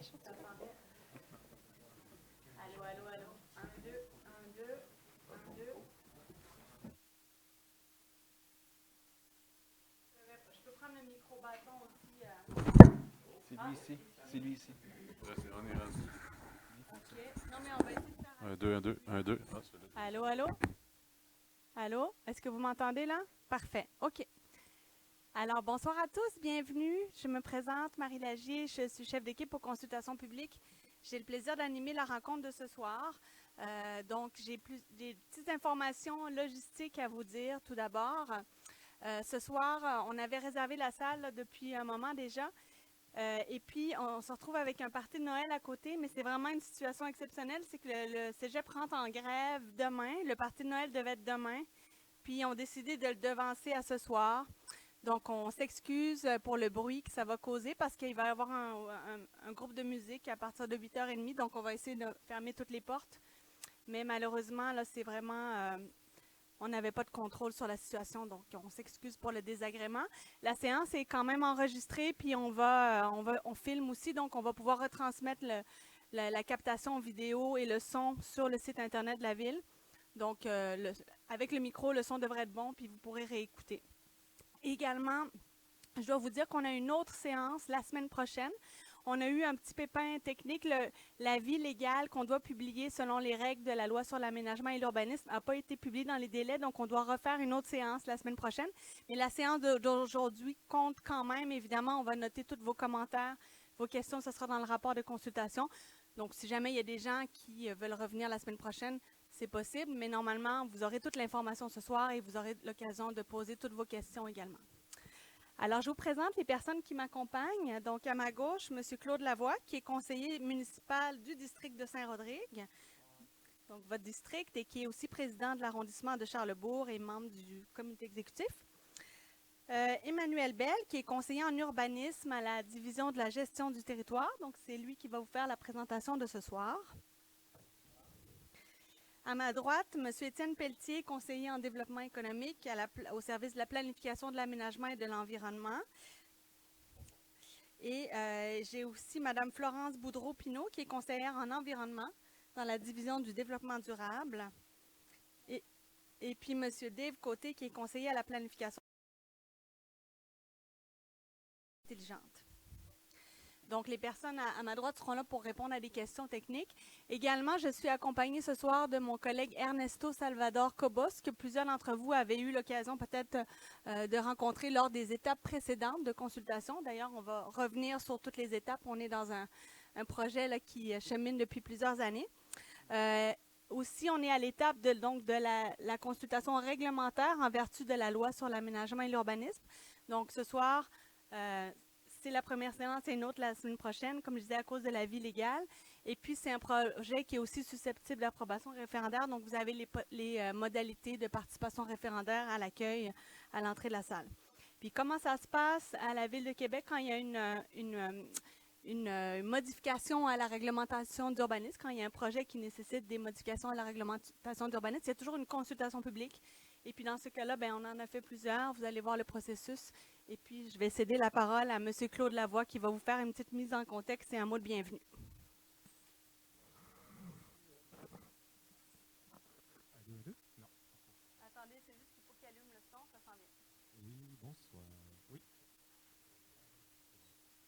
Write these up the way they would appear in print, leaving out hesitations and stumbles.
je t'attendais. Allô, allô, allô. 1, 2, 1, 2, 1, 2. Je peux prendre le micro-bâton aussi. C'est lui ici. C'est lui ici. On est rendu. OK. Non, mais on va essayer de faire... 1, 2, 1, 2, 1, 2. Ah, c'est là. Allô, allô? Allô? Est-ce que vous m'entendez là? Parfait. OK. Alors, bonsoir à tous. Bienvenue. Je me présente, Marie Lagier. Je suis chef d'équipe aux consultations publiques. J'ai le plaisir d'animer la rencontre de ce soir. Donc, j'ai des petites informations logistiques à vous dire tout d'abord. Ce soir, on avait réservé la salle là, depuis un moment déjà. Et puis, on se retrouve avec un party de Noël à côté, mais c'est vraiment une situation exceptionnelle. C'est que le cégep rentre en grève demain. Le party de Noël devait être demain. Puis, ils ont décidé de le devancer à ce soir. Donc, on s'excuse pour le bruit que ça va causer parce qu'il va y avoir un groupe de musique à partir de 8h30. Donc, on va essayer de fermer toutes les portes. Mais malheureusement, là, c'est vraiment... on n'avait pas de contrôle sur la situation, donc on s'excuse pour le désagrément. La séance est quand même enregistrée, puis on filme aussi, donc on va pouvoir retransmettre la captation vidéo et le son sur le site Internet de la Ville. Donc, avec le micro, le son devrait être bon, puis vous pourrez réécouter. Également, je dois vous dire qu'on a une autre séance la semaine prochaine. On a eu un petit pépin technique. L'avis légal qu'on doit publier selon les règles de la loi sur l'aménagement et l'urbanisme n'a pas été publié dans les délais, donc on doit refaire une autre séance la semaine prochaine. Mais la séance d'aujourd'hui compte quand même. Évidemment, on va noter tous vos commentaires, vos questions, ce sera dans le rapport de consultation. Donc, si jamais il y a des gens qui veulent revenir la semaine prochaine, c'est possible, mais normalement, vous aurez toute l'information ce soir et vous aurez l'occasion de poser toutes vos questions également. Alors, je vous présente les personnes qui m'accompagnent. Donc, à ma gauche, M. Claude Lavoie, qui est conseiller municipal du district de Saint-Rodrigue, donc votre district, et qui est aussi président de l'arrondissement de Charlesbourg et membre du comité exécutif. Emmanuel Bell, qui est conseiller en urbanisme à la division de la gestion du territoire. Donc, c'est lui qui va vous faire la présentation de ce soir. À ma droite, M. Étienne Pelletier, conseiller en développement économique au service de la planification de l'aménagement et de l'environnement. Et j'ai aussi Mme Florence Boudreau-Pinot, qui est conseillère en environnement dans la division du développement durable. Et puis M. Dave Côté, qui est conseiller à la planification intelligente. Donc, les personnes à ma droite seront là pour répondre à des questions techniques. Également, je suis accompagnée ce soir de mon collègue Ernesto Salvador Cobos, que plusieurs d'entre vous avaient eu l'occasion peut-être de rencontrer lors des étapes précédentes de consultation. D'ailleurs, on va revenir sur toutes les étapes. On est dans un projet là, qui chemine depuis plusieurs années. Aussi, on est à l'étape de la consultation réglementaire en vertu de la loi sur l'aménagement et l'urbanisme. Donc, ce soir... c'est la première séance et une autre la semaine prochaine, comme je disais, à cause de la vie légale. Et puis, c'est un projet qui est aussi susceptible d'approbation référendaire. Donc, vous avez les modalités de participation référendaire à l'accueil à l'entrée de la salle. Puis, comment ça se passe à la Ville de Québec quand il y a une modification à la réglementation d'urbanisme, quand il y a un projet qui nécessite des modifications à la réglementation d'urbanisme, il y a toujours une consultation publique. Et puis, dans ce cas-là, on en a fait plusieurs. Vous allez voir le processus. Et puis, je vais céder la parole à M. Claude Lavoie qui va vous faire une petite mise en contexte et un mot de bienvenue. Non. Attendez, c'est juste qu'il faut qu'il allume le son, ça s'en vient. Oui, bonsoir. Oui.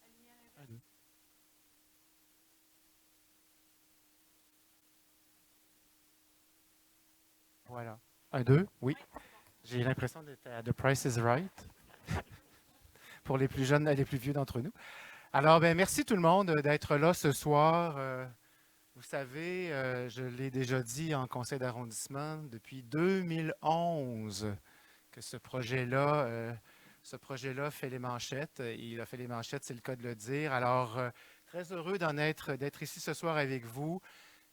La lumière est À deux. Voilà. 1, 2, oui. J'ai l'impression d'être à The Price is Right pour les plus jeunes et les plus vieux d'entre nous. Alors, merci tout le monde d'être là ce soir. Vous savez, je l'ai déjà dit en conseil d'arrondissement, depuis 2011 que ce projet-là fait les manchettes. Il a fait les manchettes, c'est le cas de le dire. Alors, très heureux d'être ici ce soir avec vous.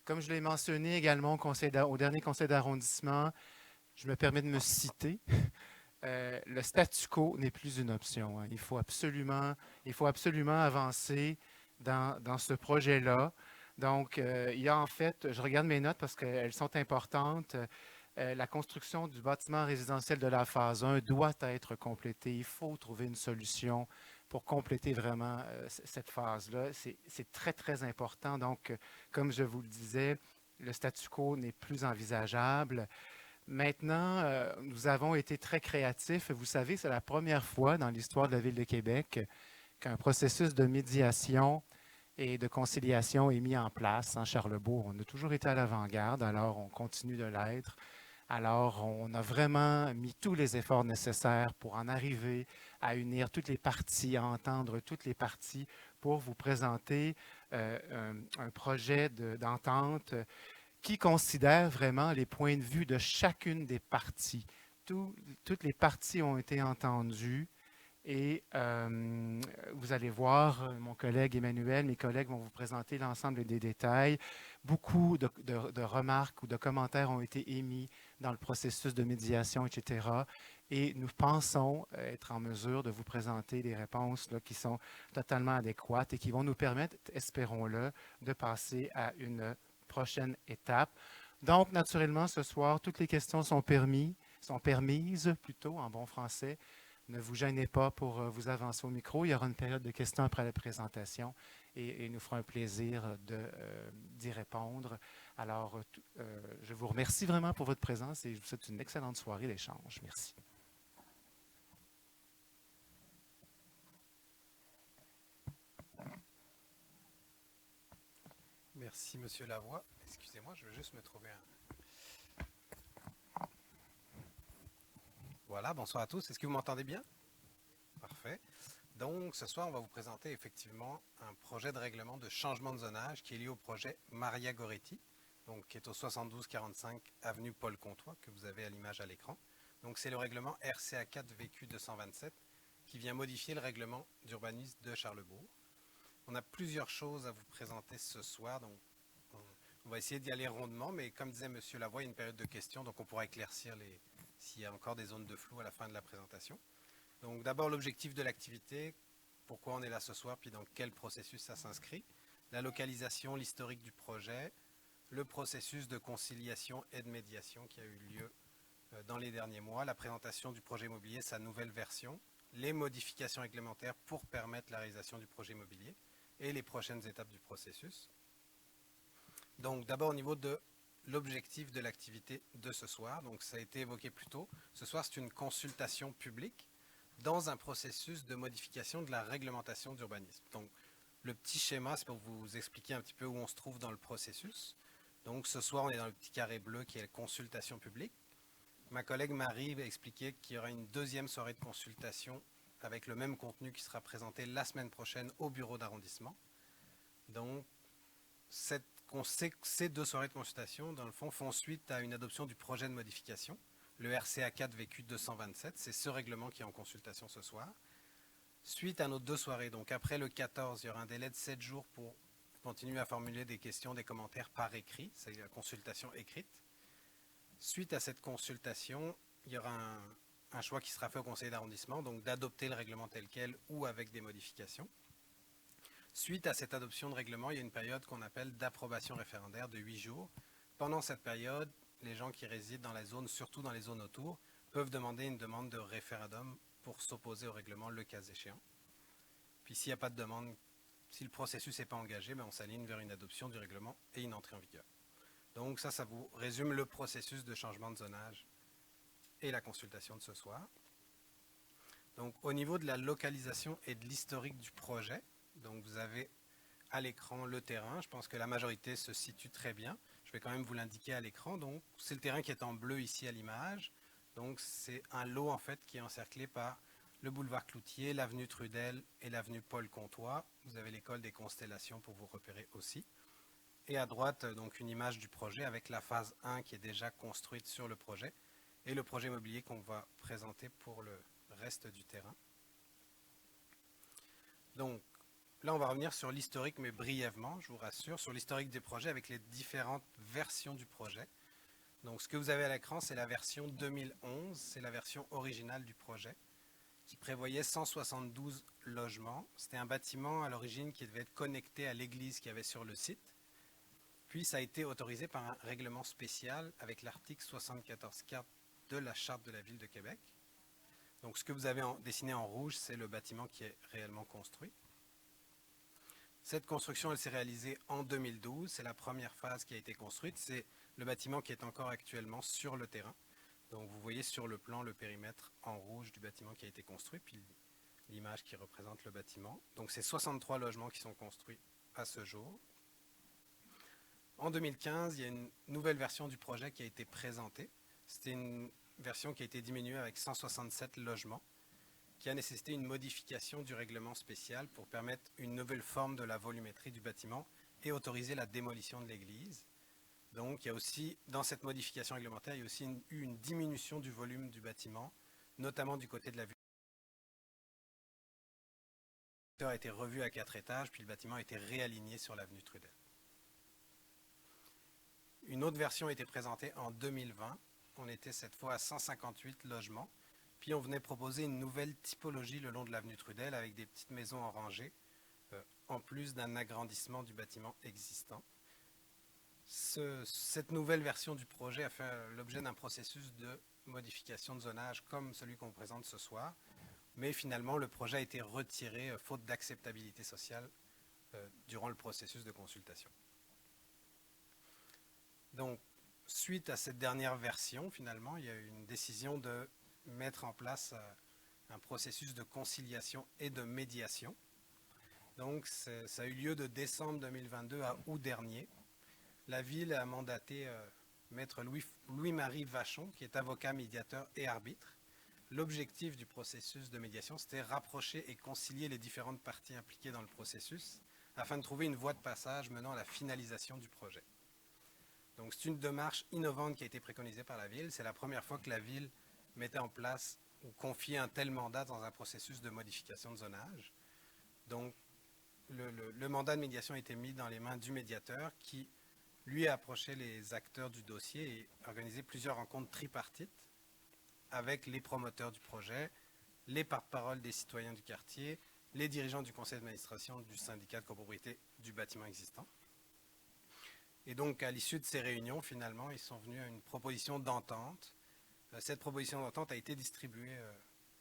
Comme je l'ai mentionné également au dernier conseil d'arrondissement, je me permets de me citer. Le statu quo n'est plus une option. Hein. Il faut absolument avancer dans ce projet-là. Donc, il y a en fait, je regarde mes notes parce qu'elles sont importantes. La construction du bâtiment résidentiel de la phase 1 doit être complétée. Il faut trouver une solution pour compléter vraiment cette phase-là. C'est très, très important. Donc, comme je vous le disais, le statu quo n'est plus envisageable. Maintenant, nous avons été très créatifs. Vous savez, c'est la première fois dans l'histoire de la Ville de Québec qu'un processus de médiation et de conciliation est mis en place en Charlebourg. On a toujours été à l'avant-garde, alors on continue de l'être. Alors, on a vraiment mis tous les efforts nécessaires pour en arriver à unir toutes les parties, à entendre toutes les parties pour vous présenter un projet d'entente qui considère vraiment les points de vue de chacune des parties. Toutes les parties ont été entendues et vous allez voir, mon collègue Emmanuel, mes collègues vont vous présenter l'ensemble des détails. Beaucoup de remarques ou de commentaires ont été émis dans le processus de médiation, etc. Et nous pensons être en mesure de vous présenter des réponses là, qui sont totalement adéquates et qui vont nous permettre, espérons-le, de passer à une prochaine étape. Donc, naturellement, ce soir, toutes les questions sont permises, plutôt en bon français. Ne vous gênez pas pour vous avancer au micro. Il y aura une période de questions après la présentation et il nous fera un plaisir d'y répondre. Alors, je vous remercie vraiment pour votre présence et je vous souhaite une excellente soirée d'échange. Merci. Merci, Monsieur Lavoie. Excusez-moi, je vais juste me trouver un... Voilà, bonsoir à tous. Est-ce que vous m'entendez bien? Parfait. Donc, ce soir, on va vous présenter effectivement un projet de règlement de changement de zonage qui est lié au projet Maria Goretti, donc qui est au 7245 avenue Paul Comtois, que vous avez à l'image à l'écran. Donc, c'est le règlement RCA 4 VQ 227 qui vient modifier le règlement d'urbanisme de Charlebourg. On a plusieurs choses à vous présenter ce soir, donc on va essayer d'y aller rondement, mais comme disait M. Lavoie, il y a une période de questions, donc on pourra éclaircir s'il y a encore des zones de flou à la fin de la présentation. Donc d'abord l'objectif de l'activité, pourquoi on est là ce soir, puis dans quel processus ça s'inscrit, la localisation, l'historique du projet, le processus de conciliation et de médiation qui a eu lieu dans les derniers mois, la présentation du projet immobilier, sa nouvelle version, les modifications réglementaires pour permettre la réalisation du projet immobilier et les prochaines étapes du processus. Donc d'abord au niveau de l'objectif de l'activité de ce soir, donc ça a été évoqué plus tôt, ce soir c'est une consultation publique dans un processus de modification de la réglementation d'urbanisme. Donc le petit schéma, c'est pour vous expliquer un petit peu où on se trouve dans le processus. Donc ce soir on est dans le petit carré bleu qui est la consultation publique. Ma collègue Marie va expliquer qu'il y aura une deuxième soirée de consultation avec le même contenu qui sera présenté la semaine prochaine au bureau d'arrondissement. Donc ces deux soirées de consultation, dans le fond, font suite à une adoption du projet de modification, le RCA 4 VQ 227. C'est ce règlement qui est en consultation ce soir. Suite à nos deux soirées, donc après le 14, il y aura un délai de 7 jours pour continuer à formuler des questions, des commentaires par écrit. C'est la consultation écrite. Suite à cette consultation, il y aura un choix qui sera fait au conseil d'arrondissement, donc d'adopter le règlement tel quel ou avec des modifications. Suite à cette adoption de règlement, il y a une période qu'on appelle d'approbation référendaire de 8 jours. Pendant cette période, les gens qui résident dans la zone, surtout dans les zones autour, peuvent demander une demande de référendum pour s'opposer au règlement le cas échéant. Puis s'il n'y a pas de demande, si le processus n'est pas engagé, on s'aligne vers une adoption du règlement et une entrée en vigueur. Donc ça vous résume le processus de changement de zonage et la consultation de ce soir. Donc au niveau de la localisation et de l'historique du projet, donc vous avez à l'écran le terrain. Je pense que la majorité se situe très bien. Je vais quand même vous l'indiquer à l'écran. Donc c'est le terrain qui est en bleu ici à l'image. Donc c'est un lot en fait qui est encerclé par le boulevard Cloutier, l'avenue Trudel et l'avenue Paul Comtois. Vous avez l'école des Constellations pour vous repérer aussi. Et à droite, donc une image du projet avec la phase 1 qui est déjà construite sur le projet et le projet immobilier qu'on va présenter pour le reste du terrain. Donc là, on va revenir sur l'historique, mais brièvement, je vous rassure, sur l'historique des projets avec les différentes versions du projet. Donc ce que vous avez à l'écran, c'est la version 2011, c'est la version originale du projet qui prévoyait 172 logements. C'était un bâtiment à l'origine qui devait être connecté à l'église qu'il y avait sur le site. Puis ça a été autorisé par un règlement spécial avec l'article 74.4 de la Charte de la Ville de Québec. Donc ce que vous avez dessiné en rouge, c'est le bâtiment qui est réellement construit. Cette construction, elle s'est réalisée en 2012. C'est la première phase qui a été construite. C'est le bâtiment qui est encore actuellement sur le terrain. Donc vous voyez sur le plan le périmètre en rouge du bâtiment qui a été construit, puis l'image qui représente le bâtiment. Donc c'est 63 logements qui sont construits à ce jour. En 2015, il y a une nouvelle version du projet qui a été présentée. C'était une version qui a été diminuée avec 167 logements, qui a nécessité une modification du règlement spécial pour permettre une nouvelle forme de la volumétrie du bâtiment et autoriser la démolition de l'église. Donc il y a aussi, dans cette modification réglementaire, il y a aussi eu une diminution du volume du bâtiment, notamment du côté de la vue. Le a été revu à 4 étages, puis le bâtiment a été réaligné sur l'avenue Trudel. Une autre version a été présentée en 2020. On était cette fois à 158 logements. Puis on venait proposer une nouvelle typologie le long de l'avenue Trudel avec des petites maisons en rangée, en plus d'un agrandissement du bâtiment existant. Cette nouvelle version du projet a fait l'objet d'un processus de modification de zonage comme celui qu'on présente ce soir. Mais finalement, le projet a été retiré faute d'acceptabilité sociale durant le processus de consultation. Donc, suite à cette dernière version, finalement, il y a eu une décision de mettre en place un processus de conciliation et de médiation. Donc, ça a eu lieu de décembre 2022 à août dernier. La ville a mandaté maître Louis-Marie Vachon, qui est avocat, médiateur et arbitre. L'objectif du processus de médiation, c'était rapprocher et concilier les différentes parties impliquées dans le processus afin de trouver une voie de passage menant à la finalisation du projet. Donc, c'est une démarche innovante qui a été préconisée par la ville. C'est la première fois que la ville mettait en place ou confiait un tel mandat dans un processus de modification de zonage. Donc, le mandat de médiation a été mis dans les mains du médiateur qui, lui, a approché les acteurs du dossier et organisé plusieurs rencontres tripartites avec les promoteurs du projet, les porte-parole des citoyens du quartier, les dirigeants du conseil d'administration du syndicat de copropriété du bâtiment existant. Et donc, à l'issue de ces réunions, finalement, ils sont venus à une proposition d'entente. Cette proposition d'entente a été distribuée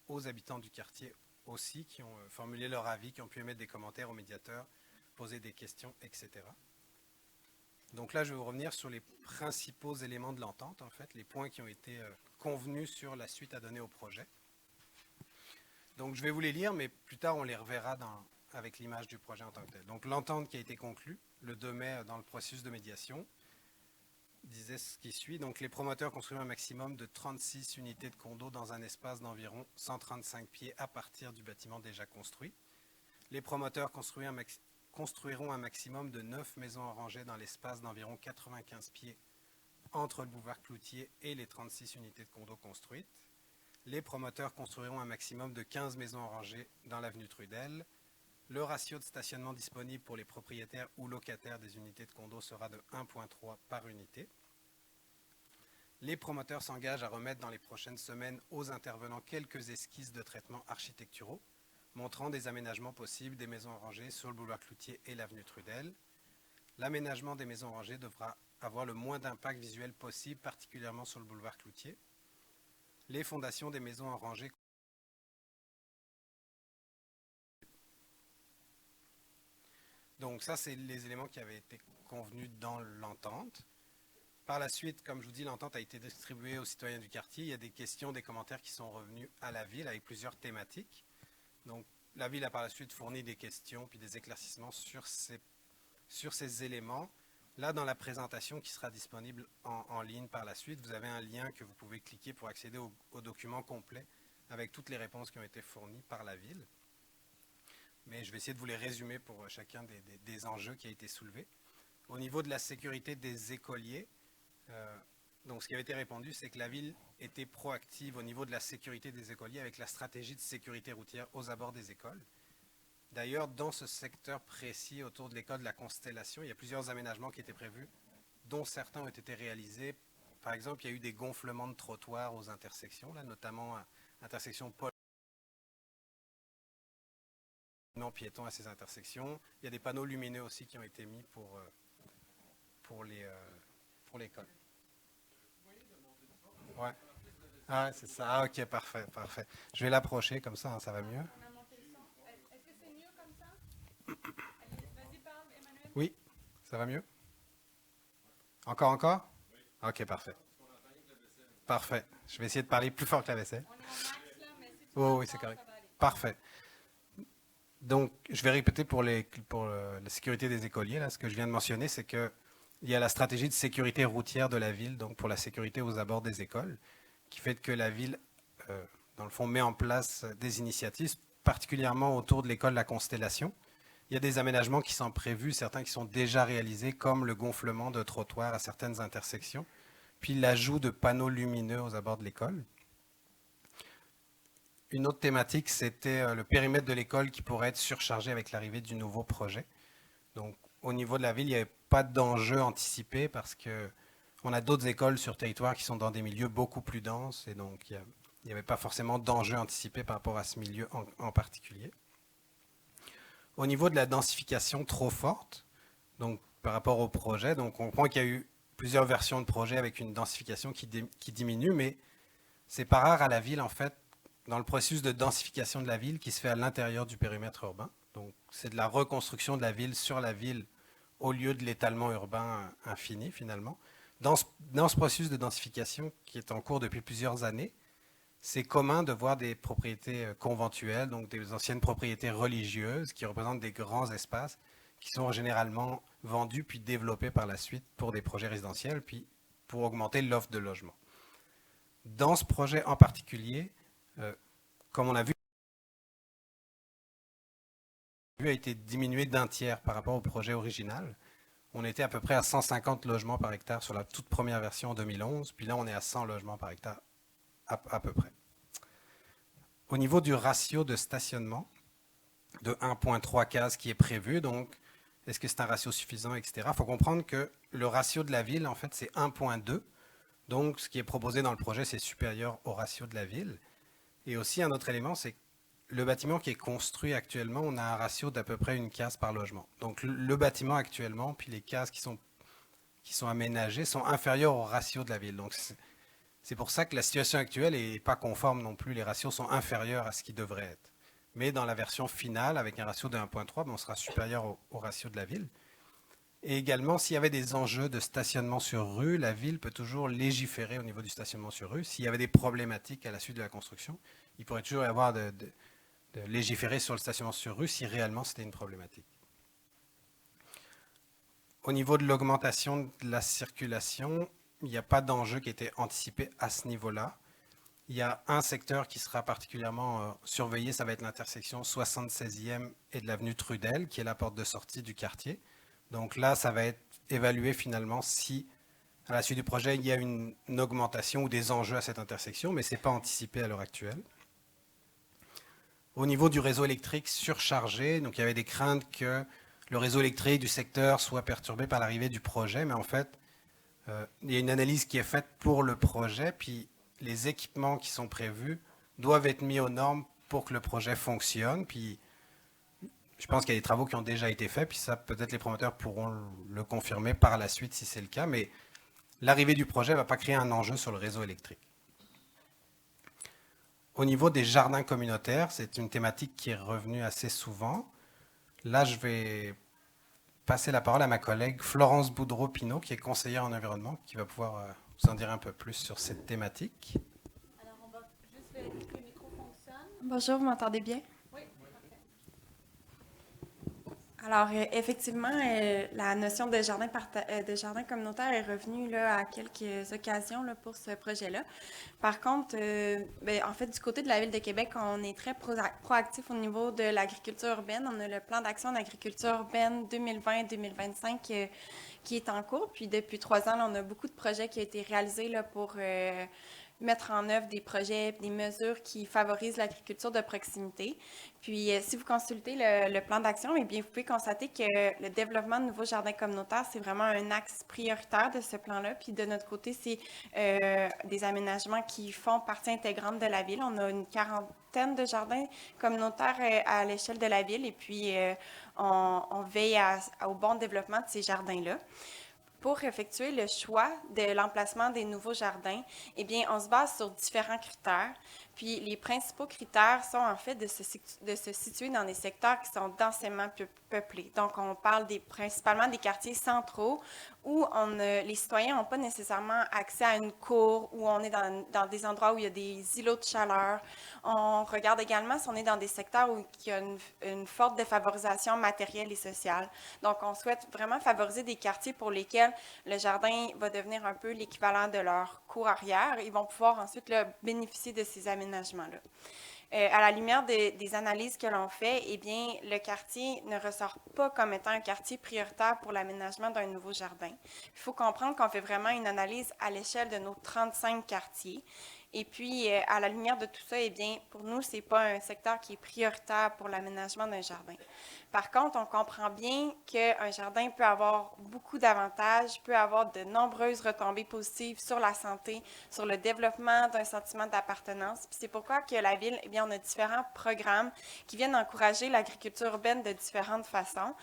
aux habitants du quartier aussi, qui ont formulé leur avis, qui ont pu émettre des commentaires aux médiateurs, poser des questions, etc. Donc là, je vais vous revenir sur les principaux éléments de l'entente, en fait, les points qui ont été convenus sur la suite à donner au projet. Donc je vais vous les lire, mais plus tard, on les reverra avec l'image du projet en tant que tel. Donc l'entente qui a été conclue le 2 mai dans le processus de médiation disait ce qui suit. Donc les promoteurs construiront un maximum de 36 unités de condos dans un espace d'environ 135 pieds à partir du bâtiment déjà construit. Les promoteurs construiront un maximum de 9 maisons en rangée dans l'espace d'environ 95 pieds entre le boulevard Cloutier et les 36 unités de condos construites. Les promoteurs construiront un maximum de 15 maisons en rangée dans l'avenue Trudel. Le ratio de stationnement disponible pour les propriétaires ou locataires des unités de condos sera de 1,3 par unité. Les promoteurs s'engagent à remettre dans les prochaines semaines aux intervenants quelques esquisses de traitements architecturaux montrant des aménagements possibles des maisons en rangée sur le boulevard Cloutier et l'avenue Trudel. L'aménagement des maisons en rangée devra avoir le moins d'impact visuel possible, particulièrement sur le boulevard Cloutier. Les fondations des maisons en rangée Donc ça, c'est les éléments qui avaient été convenus dans l'entente. Par la suite, comme je vous dis, l'entente a été distribuée aux citoyens du quartier. Il y a des questions, des commentaires qui sont revenus à la ville avec plusieurs thématiques. Donc la ville a par la suite fourni des questions puis des éclaircissements sur ces éléments. Là, dans la présentation qui sera disponible en ligne par la suite, vous avez un lien que vous pouvez cliquer pour accéder au document complet avec toutes les réponses qui ont été fournies par la ville. Mais je vais essayer de vous les résumer pour chacun des enjeux qui a été soulevé. Au niveau de la sécurité des écoliers, donc ce qui avait été répondu, c'est que la ville était proactive au niveau de la sécurité des écoliers avec la stratégie de sécurité routière aux abords des écoles. D'ailleurs, dans ce secteur précis autour de l'école de la Constellation, il y a plusieurs aménagements qui étaient prévus, dont certains ont été réalisés. Par exemple, il y a eu des gonflements de trottoirs aux intersections, là, notamment à l'intersection Paul piétons à ces intersections. Il y a des panneaux lumineux aussi qui ont été mis pour l'école. Ouais. Ah, c'est ça. Ah, ok, parfait, parfait. Je vais l'approcher comme ça, hein, ça va mieux. Est-ce que c'est mieux comme ça? Vas-y, parle, Emmanuel. Oui, ça va mieux? Encore, encore? Ok, parfait. Parfait. Je vais essayer de parler plus fort que la vaisselle. On est au max là, mais si tu Oh, oui, parles c'est fort, correct. ça va aller. Parfait. Donc, je vais répéter pour la sécurité des écoliers. Là, ce que je viens de mentionner, c'est qu'il y a la stratégie de sécurité routière de la ville, donc pour la sécurité aux abords des écoles, qui fait que la ville, dans le fond, met en place des initiatives, particulièrement autour de l'école La Constellation. Il y a des aménagements qui sont prévus, certains qui sont déjà réalisés, comme le gonflement de trottoirs à certaines intersections, puis l'ajout de panneaux lumineux aux abords de l'école. Une autre thématique, c'était le périmètre de l'école qui pourrait être surchargé avec l'arrivée du nouveau projet. Donc, au niveau de la ville, il n'y avait pas d'enjeu anticipé parce qu'on a d'autres écoles sur territoire qui sont dans des milieux beaucoup plus denses et donc il n'y avait pas forcément d'enjeu anticipé par rapport à ce milieu en particulier. Au niveau de la densification trop forte, donc par rapport au projet, donc on comprend qu'il y a eu plusieurs versions de projet avec une densification qui diminue, mais c'est pas rare à la ville en fait, dans le processus de densification de la ville qui se fait à l'intérieur du périmètre urbain. Donc c'est de la reconstruction de la ville sur la ville au lieu de l'étalement urbain infini finalement. Dans ce processus de densification qui est en cours depuis plusieurs années, c'est commun de voir des propriétés conventuelles, donc des anciennes propriétés religieuses qui représentent des grands espaces qui sont généralement vendus puis développés par la suite pour des projets résidentiels puis pour augmenter l'offre de logement. Dans ce projet en particulier, comme on a vu, a été diminué d'un tiers par rapport au projet original. On était à peu près à 150 logements par hectare sur la toute première version en 2011, puis là on est à 100 logements par hectare à peu près. Au niveau du ratio de stationnement, de 1,3 cases qui est prévu, donc est-ce que c'est un ratio suffisant, etc. Il faut comprendre que le ratio de la ville, en fait, c'est 1,2. Donc, ce qui est proposé dans le projet, c'est supérieur au ratio de la ville. Et aussi, un autre élément, c'est que le bâtiment qui est construit actuellement, on a un ratio d'à peu près une case par logement. Donc, le bâtiment actuellement, puis les cases qui sont aménagées, sont inférieures au ratio de la ville. Donc, c'est pour ça que la situation actuelle n'est pas conforme non plus. Les ratios sont inférieurs à ce qu'ils devraient être. Mais dans la version finale, avec un ratio de 1,3, on sera supérieur au ratio de la ville. Et également, s'il y avait des enjeux de stationnement sur rue, la ville peut toujours légiférer au niveau du stationnement sur rue. S'il y avait des problématiques à la suite de la construction, il pourrait toujours y avoir de légiférer sur le stationnement sur rue si réellement c'était une problématique. Au niveau de l'augmentation de la circulation, il n'y a pas d'enjeu qui a été anticipé à ce niveau-là. Il y a un secteur qui sera particulièrement surveillé, ça va être l'intersection 76e et de l'avenue Trudel, qui est la porte de sortie du quartier. Donc là, ça va être évalué finalement si, à la suite du projet, il y a une augmentation ou des enjeux à cette intersection, mais ce n'est pas anticipé à l'heure actuelle. Au niveau du réseau électrique surchargé, donc il y avait des craintes que le réseau électrique du secteur soit perturbé par l'arrivée du projet, mais en fait, il y a une analyse qui est faite pour le projet, puis les équipements qui sont prévus doivent être mis aux normes pour que le projet fonctionne. Puis je pense qu'il y a des travaux qui ont déjà été faits, puis ça, peut-être les promoteurs pourront le confirmer par la suite si c'est le cas, mais l'arrivée du projet ne va pas créer un enjeu sur le réseau électrique. Au niveau des jardins communautaires, c'est une thématique qui est revenue assez souvent. Là, je vais passer la parole à ma collègue Florence Boudreau-Pinot, qui est conseillère en environnement, qui va pouvoir vous en dire un peu plus sur cette thématique. Alors, on va juste vérifier que le micro fonctionne. Bonjour, vous m'entendez bien? Oui, parfait. Alors, effectivement, la notion de jardin communautaire est revenue là, à quelques occasions là, pour ce projet-là. Par contre, en fait, du côté de la Ville de Québec, on est très proactif au niveau de l'agriculture urbaine. On a le plan d'action d'agriculture urbaine 2020-2025 qui est en cours. Puis depuis 3 ans, là, on a beaucoup de projets qui ont été réalisés là, pour mettre en œuvre des projets, des mesures qui favorisent l'agriculture de proximité. Puis, si vous consultez le plan d'action, eh bien, vous pouvez constater que le développement de nouveaux jardins communautaires, c'est vraiment un axe prioritaire de ce plan-là. Puis, de notre côté, c'est des aménagements qui font partie intégrante de la ville. On a une quarantaine de jardins communautaires à l'échelle de la ville et puis on veille au bon développement de ces jardins-là. pour effectuer le choix de l'emplacement des nouveaux jardins, eh bien, on se base sur différents critères. Puis les principaux critères sont en fait de se situer dans des secteurs qui sont densément peuplés. Donc, on parle principalement des quartiers centraux où les citoyens n'ont pas nécessairement accès à une cour, où on est dans des endroits où il y a des îlots de chaleur. On regarde également si on est dans des secteurs où il y a une forte défavorisation matérielle et sociale. Donc, on souhaite vraiment favoriser des quartiers pour lesquels le jardin va devenir un peu l'équivalent de leur cour arrière. Ils vont pouvoir ensuite là, bénéficier de ces aménagements-là. À la lumière des analyses que l'on fait, eh bien, le quartier ne ressort pas comme étant un quartier prioritaire pour l'aménagement d'un nouveau jardin. Il faut comprendre qu'on fait vraiment une analyse à l'échelle de nos 35 quartiers. Et puis, à la lumière de tout ça, eh bien, pour nous, ce n'est pas un secteur qui est prioritaire pour l'aménagement d'un jardin. Par contre, on comprend bien qu'un jardin peut avoir beaucoup d'avantages, peut avoir de nombreuses retombées positives sur la santé, sur le développement d'un sentiment d'appartenance. Puis c'est pourquoi que la Ville, eh bien, on a différents programmes qui viennent encourager l'agriculture urbaine de différentes façons,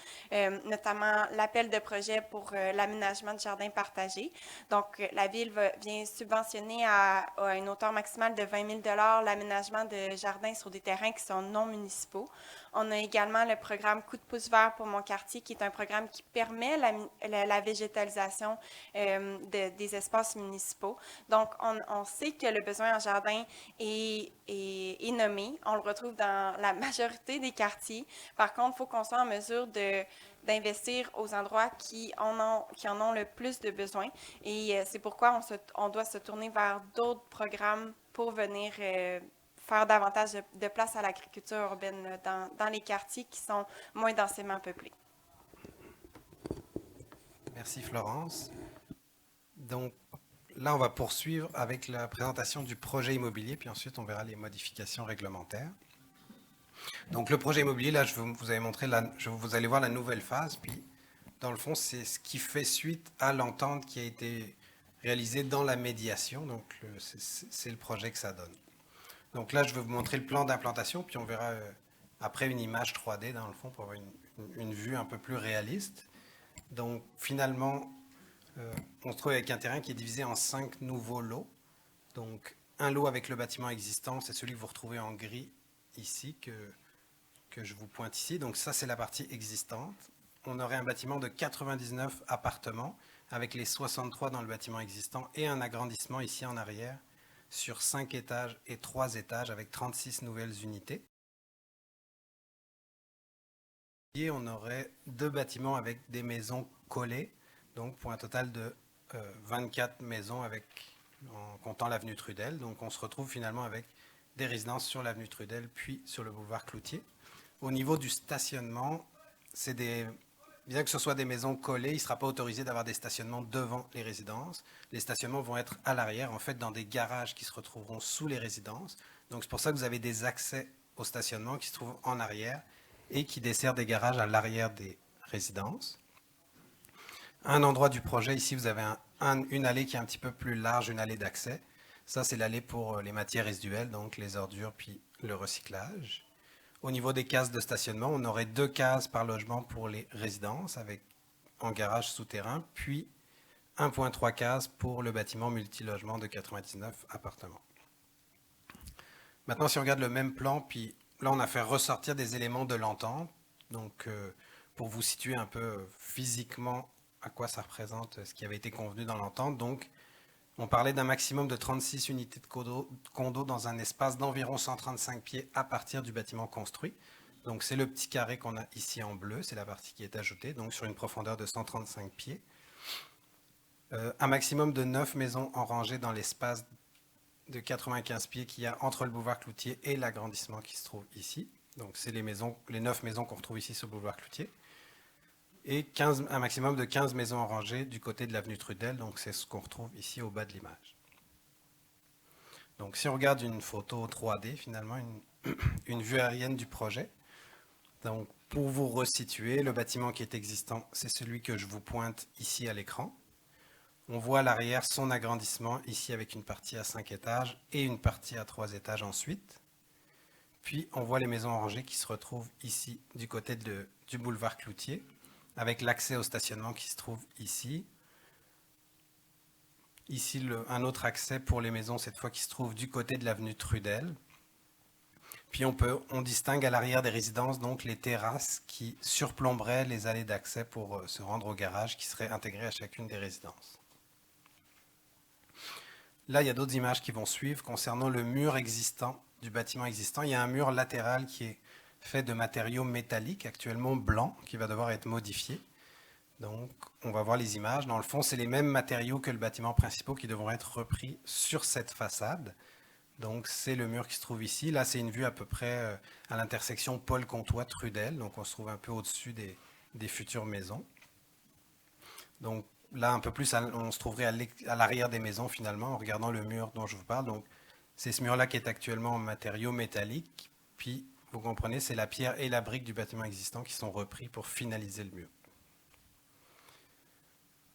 notamment l'appel de projet pour l'aménagement de jardins partagés. Donc, la Ville vient subventionner à une hauteur maximale de 20 000 $ l'aménagement de jardins sur des terrains qui sont non municipaux. On a également le programme Coup de pouce vert pour mon quartier, qui est un programme qui permet la végétalisation des espaces municipaux. Donc, on sait que le besoin en jardin est nommé. On le retrouve dans la majorité des quartiers. Par contre, il faut qu'on soit en mesure d'investir aux endroits qui en ont le plus de besoins. Et c'est pourquoi on doit se tourner vers d'autres programmes pour venir faire davantage de place à l'agriculture urbaine dans les quartiers qui sont moins densément peuplés. Merci Florence. Donc là, on va poursuivre avec la présentation du projet immobilier, puis ensuite on verra les modifications réglementaires. Donc le projet immobilier, là, vous allez voir la nouvelle phase, puis dans le fond, c'est ce qui fait suite à l'entente qui a été réalisée dans la médiation. Donc c'est le projet que ça donne. Donc là, je vais vous montrer le plan d'implantation, puis on verra après une image 3D dans le fond pour avoir une vue un peu plus réaliste. Donc finalement, on se trouve avec un terrain qui est divisé en 5 nouveaux lots. Donc un lot avec le bâtiment existant, c'est celui que vous retrouvez en gris ici, que je vous pointe ici. Donc ça, c'est la partie existante. On aurait un bâtiment de 99 appartements avec les 63 dans le bâtiment existant et un agrandissement ici en arrière sur 5 étages et 3 étages avec 36 nouvelles unités. Et on aurait 2 bâtiments avec des maisons collées, donc pour un total de 24 maisons en comptant l'avenue Trudel. Donc on se retrouve finalement avec des résidences sur l'avenue Trudel puis sur le boulevard Cloutier. Au niveau du stationnement, bien que ce soit des maisons collées, il ne sera pas autorisé d'avoir des stationnements devant les résidences. Les stationnements vont être à l'arrière, en fait, dans des garages qui se retrouveront sous les résidences. Donc, c'est pour ça que vous avez des accès au stationnement qui se trouvent en arrière et qui desservent des garages à l'arrière des résidences. Un endroit du projet, ici, vous avez une allée qui est un petit peu plus large, une allée d'accès. Ça, c'est l'allée pour les matières résiduelles, donc les ordures puis le recyclage. Au niveau des cases de stationnement, on aurait 2 cases par logement pour les résidences en garage souterrain, puis 1,3 cases pour le bâtiment multilogement de 99 appartements. Maintenant, si on regarde le même plan, puis là, on a fait ressortir des éléments de l'entente, donc pour vous situer un peu physiquement à quoi ça représente ce qui avait été convenu dans l'entente. Donc, on parlait d'un maximum de 36 unités de condos dans un espace d'environ 135 pieds à partir du bâtiment construit. Donc, c'est le petit carré qu'on a ici en bleu, c'est la partie qui est ajoutée, donc sur une profondeur de 135 pieds. Un maximum de 9 maisons en rangée dans l'espace de 95 pieds qu'il y a entre le boulevard Cloutier et l'agrandissement qui se trouve ici. Donc, c'est les 9 maisons qu'on retrouve ici sur le boulevard Cloutier. Et un maximum de 15 maisons en rangée du côté de l'avenue Trudel, donc c'est ce qu'on retrouve ici au bas de l'image. Donc si on regarde une photo 3D, finalement, une vue aérienne du projet, donc pour vous resituer, le bâtiment qui est existant, c'est celui que je vous pointe ici à l'écran. On voit à l'arrière son agrandissement, ici avec une partie à 5 étages et une partie à 3 étages ensuite. Puis on voit les maisons en rangée qui se retrouvent ici du côté du boulevard Cloutier, avec l'accès au stationnement qui se trouve ici. Ici, un autre accès pour les maisons, cette fois qui se trouve du côté de l'avenue Trudel. Puis on distingue à l'arrière des résidences donc les terrasses qui surplomberaient les allées d'accès pour se rendre au garage qui seraient intégrées à chacune des résidences. Là, il y a d'autres images qui vont suivre concernant le mur existant du bâtiment existant. Il y a un mur latéral qui est fait de matériaux métalliques, actuellement blancs, qui va devoir être modifié. Donc, on va voir les images. Dans le fond, c'est les mêmes matériaux que le bâtiment principal qui devront être repris sur cette façade. Donc, c'est le mur qui se trouve ici. Là, c'est une vue à peu près à l'intersection Paul-Comtois-Trudel. Donc, on se trouve un peu au-dessus des futures maisons. Donc, là, un peu plus, on se trouverait à l'arrière des maisons, finalement, en regardant le mur dont je vous parle. Donc, c'est ce mur-là qui est actuellement en matériaux métalliques. Puis, vous comprenez, c'est la pierre et la brique du bâtiment existant qui sont repris pour finaliser le mur.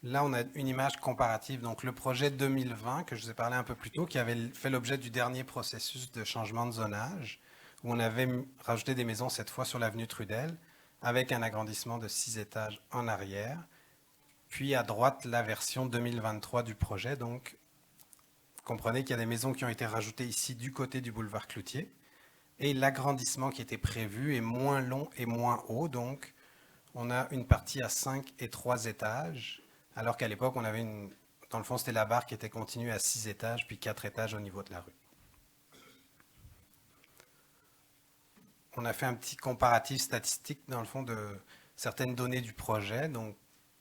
Là, on a une image comparative. Donc, le projet 2020, que je vous ai parlé un peu plus tôt, qui avait fait l'objet du dernier processus de changement de zonage, où on avait rajouté des maisons, cette fois sur l'avenue Trudel, avec un agrandissement de 6 étages en arrière. Puis, à droite, la version 2023 du projet. Donc, vous comprenez qu'il y a des maisons qui ont été rajoutées ici du côté du boulevard Cloutier. Et l'agrandissement qui était prévu est moins long et moins haut. Donc, on a une partie à 5 et 3 étages. Alors qu'à l'époque, on avait dans le fond, c'était la barre qui était continue à 6 étages, puis 4 étages au niveau de la rue. On a fait un petit comparatif statistique, dans le fond, de certaines données du projet. Donc,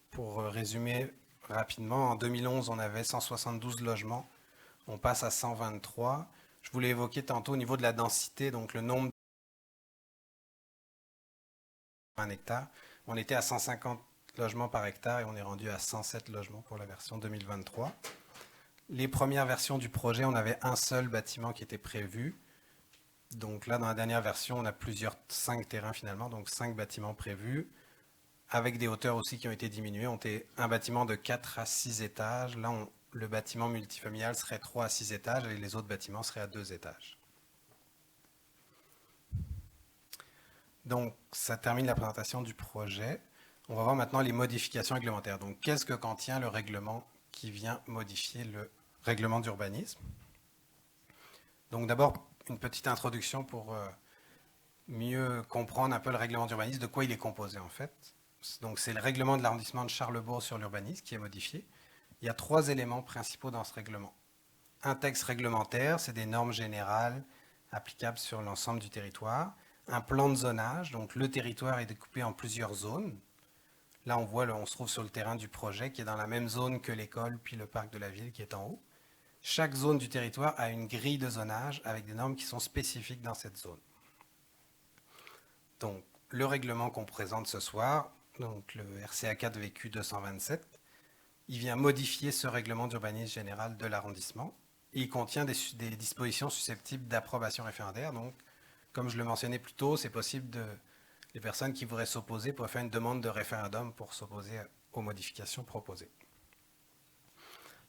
pour résumer rapidement, en 2011, on avait 172 logements. On passe à 123. Je vous l'ai évoqué tantôt au niveau de la densité, donc le nombre de 1 hectare. On était à 150 logements par hectare et on est rendu à 107 logements pour la version 2023. Les premières versions du projet, on avait un seul bâtiment qui était prévu. Donc là, dans la dernière version, on a 5 terrains finalement, donc 5 bâtiments prévus, avec des hauteurs aussi qui ont été diminuées. On était un bâtiment de 4 à 6 étages. Là, le bâtiment multifamilial serait 3 à 6 étages et les autres bâtiments seraient à 2 étages. Donc, ça termine la présentation du projet. On va voir maintenant les modifications réglementaires. Donc, qu'est-ce que contient le règlement qui vient modifier le règlement d'urbanisme? Donc, d'abord, une petite introduction pour mieux comprendre un peu le règlement d'urbanisme, de quoi il est composé en fait. Donc, c'est le règlement de l'arrondissement de Charlesbourg sur l'urbanisme qui est modifié. Il y a 3 éléments principaux dans ce règlement. Un texte réglementaire, c'est des normes générales applicables sur l'ensemble du territoire. Un plan de zonage, donc le territoire est découpé en plusieurs zones. Là, on se trouve sur le terrain du projet qui est dans la même zone que l'école puis le parc de la ville qui est en haut. Chaque zone du territoire a une grille de zonage avec des normes qui sont spécifiques dans cette zone. Donc, le règlement qu'on présente ce soir, donc le RCA 4 VQ 227, il vient modifier ce règlement d'urbanisme général de l'arrondissement et il contient des dispositions susceptibles d'approbation référendaire. Donc, comme je le mentionnais plus tôt, c'est possible les personnes qui voudraient s'opposer pourraient faire une demande de référendum pour s'opposer aux modifications proposées.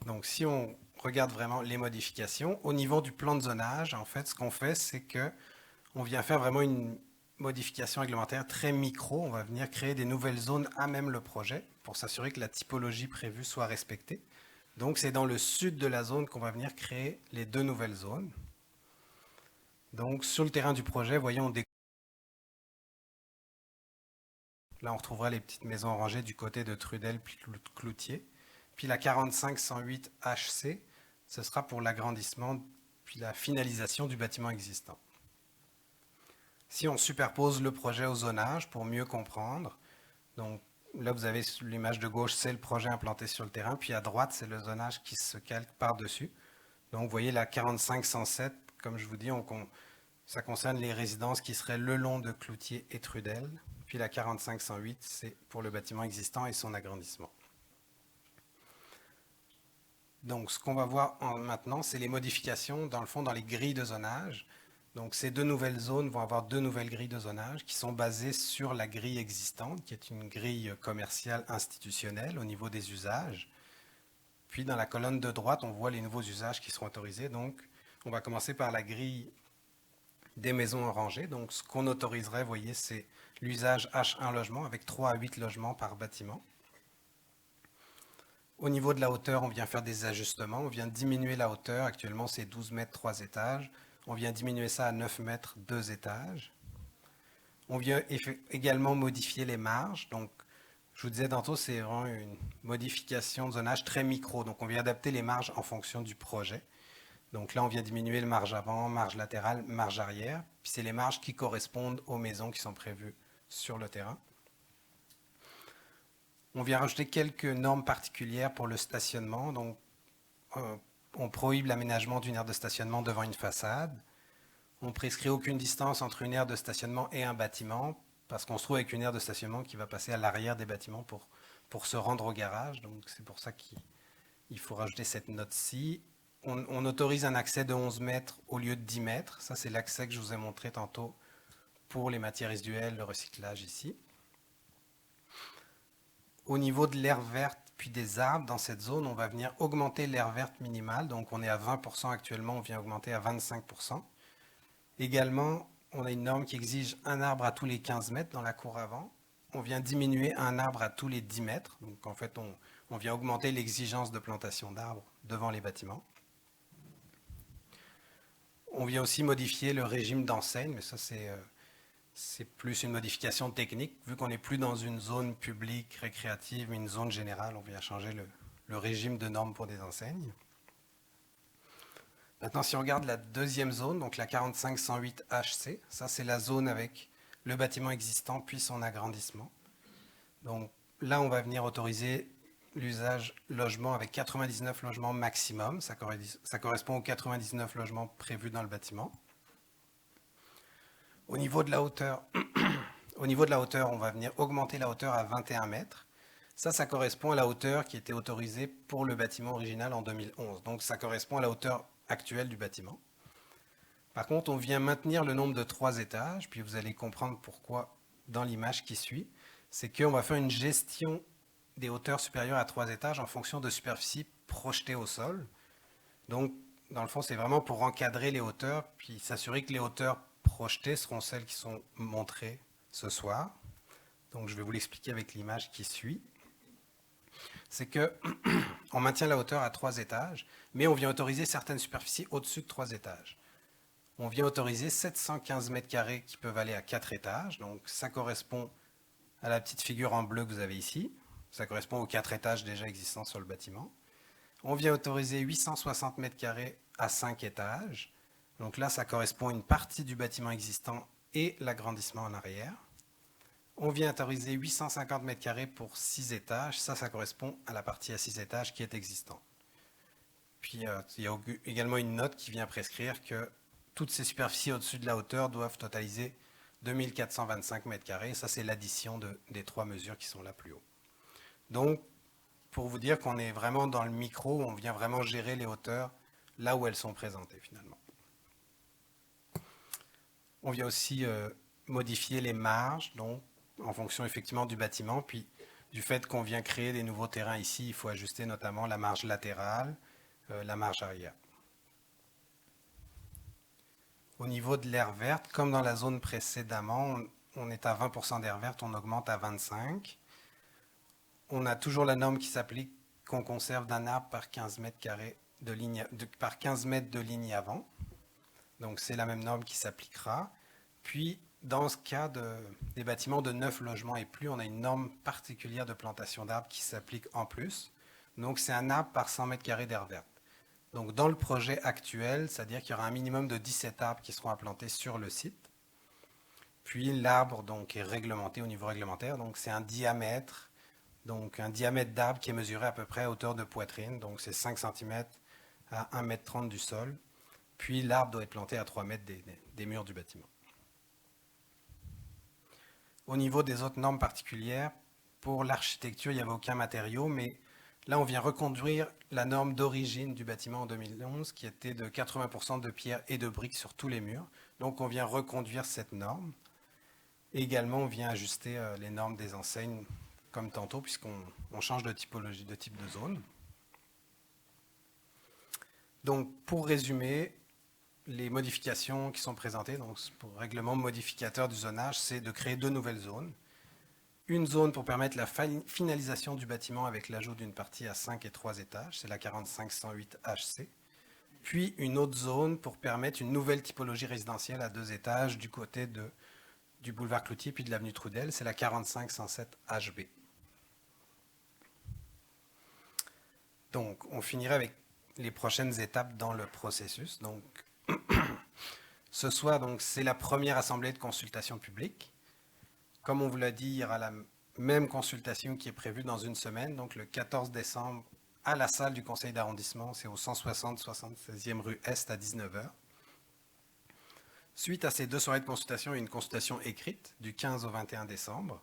Donc, si on regarde vraiment les modifications, au niveau du plan de zonage, en fait, ce qu'on fait, c'est qu'on vient faire vraiment une modification réglementaire très micro. On va venir créer des nouvelles zones à même le projet pour s'assurer que la typologie prévue soit respectée. Donc, c'est dans le sud de la zone qu'on va venir créer les 2 nouvelles zones. Donc, sur le terrain du projet, voyons, là, on retrouvera les petites maisons rangées du côté de Trudel puis Cloutier. Puis la 45-108 HC, ce sera pour l'agrandissement puis la finalisation du bâtiment existant. Si on superpose le projet au zonage pour mieux comprendre, donc là vous avez l'image de gauche, c'est le projet implanté sur le terrain, puis à droite c'est le zonage qui se calque par-dessus. Donc vous voyez la 45-107, comme je vous dis, ça concerne les résidences qui seraient le long de Cloutier et Trudel. Puis la 45-108, c'est pour le bâtiment existant et son agrandissement. Donc, ce qu'on va voir maintenant, c'est les modifications, dans le fond, dans les grilles de zonage. Donc, ces 2 nouvelles zones vont avoir 2 nouvelles grilles de zonage qui sont basées sur la grille existante, qui est une grille commerciale institutionnelle au niveau des usages. Puis, dans la colonne de droite, on voit les nouveaux usages qui seront autorisés. Donc, on va commencer par la grille des maisons en rangée. Donc, ce qu'on autoriserait, vous voyez, c'est l'usage H1 logement avec 3 à 8 logements par bâtiment. Au niveau de la hauteur, on vient faire des ajustements. On vient diminuer la hauteur. Actuellement, c'est 12 mètres, 3 étages. On vient diminuer ça à 9 mètres, 2 étages. On vient également modifier les marges. Donc, je vous disais tantôt, c'est vraiment une modification de zonage très micro. Donc, on vient adapter les marges en fonction du projet. Donc là, on vient diminuer le marge avant, marge latérale, marge arrière. Puis c'est les marges qui correspondent aux maisons qui sont prévues sur le terrain. On vient rajouter quelques normes particulières pour le stationnement. Donc, on prohibe l'aménagement d'une aire de stationnement devant une façade. On prescrit aucune distance entre une aire de stationnement et un bâtiment, parce qu'on se trouve avec une aire de stationnement qui va passer à l'arrière des bâtiments pour se rendre au garage. Donc, c'est pour ça qu'il faut rajouter cette note-ci. On autorise un accès de 11 mètres au lieu de 10 mètres. Ça, c'est l'accès que je vous ai montré tantôt pour les matières résiduelles, le recyclage ici. Au niveau de l'aire verte puis des arbres, dans cette zone, on va venir augmenter l'aire verte minimale. Donc, on est à 20% actuellement, on vient augmenter à 25%. Également, on a une norme qui exige un arbre à tous les 15 mètres dans la cour avant. On vient diminuer un arbre à tous les 10 mètres. Donc, en fait, on vient augmenter l'exigence de plantation d'arbres devant les bâtiments. On vient aussi modifier le régime d'enseigne, mais ça, c'est plus une modification technique. Vu qu'on n'est plus dans une zone publique, récréative, mais une zone générale, on vient changer le régime de normes pour des enseignes. Maintenant, si on regarde la deuxième zone, donc la 45-108 HC, ça, c'est la zone avec le bâtiment existant puis son agrandissement. Donc là, on va venir autoriser l'usage logement avec 99 logements maximum. Ça correspond aux 99 logements prévus dans le bâtiment. Au niveau de la hauteur, on va venir augmenter la hauteur à 21 mètres. Ça correspond à la hauteur qui était autorisée pour le bâtiment original en 2011. Donc, ça correspond à la hauteur actuelle du bâtiment. Par contre, on vient maintenir le nombre de 3 étages, puis vous allez comprendre pourquoi dans l'image qui suit. C'est qu'on va faire une gestion des hauteurs supérieures à 3 étages en fonction de superficies projetées au sol. Donc, dans le fond, c'est vraiment pour encadrer les hauteurs, puis s'assurer que les hauteurs projetées seront celles qui sont montrées ce soir. Donc, je vais vous l'expliquer avec l'image qui suit. C'est qu'on maintient la hauteur à 3 étages, mais on vient autoriser certaines superficies au-dessus de 3 étages. On vient autoriser 715 mètres carrés qui peuvent aller à 4 étages. Donc, ça correspond à la petite figure en bleu que vous avez ici. Ça correspond aux 4 étages déjà existants sur le bâtiment. On vient autoriser 860 mètres carrés à 5 étages. Donc là, ça correspond à une partie du bâtiment existant et l'agrandissement en arrière. On vient autoriser 850 mètres carrés pour 6 étages. Ça correspond à la partie à 6 étages qui est existante. Puis, il y a également une note qui vient prescrire que toutes ces superficies au-dessus de la hauteur doivent totaliser 2425 mètres carrés. Ça, c'est l'addition des 3 mesures qui sont là plus haut. Donc, pour vous dire qu'on est vraiment dans le micro, on vient vraiment gérer les hauteurs là où elles sont présentées finalement. On vient aussi modifier les marges, donc en fonction effectivement du bâtiment, puis du fait qu'on vient créer des nouveaux terrains ici, il faut ajuster notamment la marge latérale, la marge arrière. Au niveau de l'aire verte, comme dans la zone précédemment, on est à 20% d'aire verte, on augmente à 25%. On a toujours la norme qui s'applique qu'on conserve d'un arbre par 15 mètres carrés par 15 mètres de ligne avant. Donc c'est la même norme qui s'appliquera. Puis dans ce cas des bâtiments de 9 logements et plus, on a une norme particulière de plantation d'arbres qui s'applique en plus. Donc c'est un arbre par 100 mètres carrés d'aire verte. Donc dans le projet actuel, c'est-à-dire qu'il y aura un minimum de 17 arbres qui seront implantés sur le site. Puis l'arbre donc est réglementé au niveau réglementaire, donc c'est un diamètre d'arbre qui est mesuré à peu près à hauteur de poitrine, donc c'est 5 cm à 1,30 m du sol. Puis l'arbre doit être planté à 3 mètres des murs du bâtiment. Au niveau des autres normes particulières, pour l'architecture, il n'y avait aucun matériau, mais là, on vient reconduire la norme d'origine du bâtiment en 2011, qui était de 80% de pierre et de briques sur tous les murs. Donc, on vient reconduire cette norme. Et également, on vient ajuster les normes des enseignes, comme tantôt, puisqu'on change de typologie, de type de zone. Donc, pour résumer, les modifications qui sont présentées, donc pour règlement modificateur du zonage, c'est de créer 2 nouvelles zones. Une zone pour permettre la finalisation du bâtiment avec l'ajout d'une partie à 5 et 3 étages, c'est la 45-108 HC. Puis une autre zone pour permettre une nouvelle typologie résidentielle à 2 étages du côté du boulevard Cloutier puis de l'avenue Trudel, c'est la 45-107 HB. Donc, on finira avec les prochaines étapes dans le processus. Donc, ce soir, c'est la première assemblée de consultation publique. Comme on vous l'a dit, il y aura la même consultation qui est prévue dans une semaine, donc le 14 décembre, à la salle du conseil d'arrondissement, c'est au 160-76e rue Est à 19 h. Suite à ces 2 soirées de consultation, il y a une consultation écrite du 15 au 21 décembre.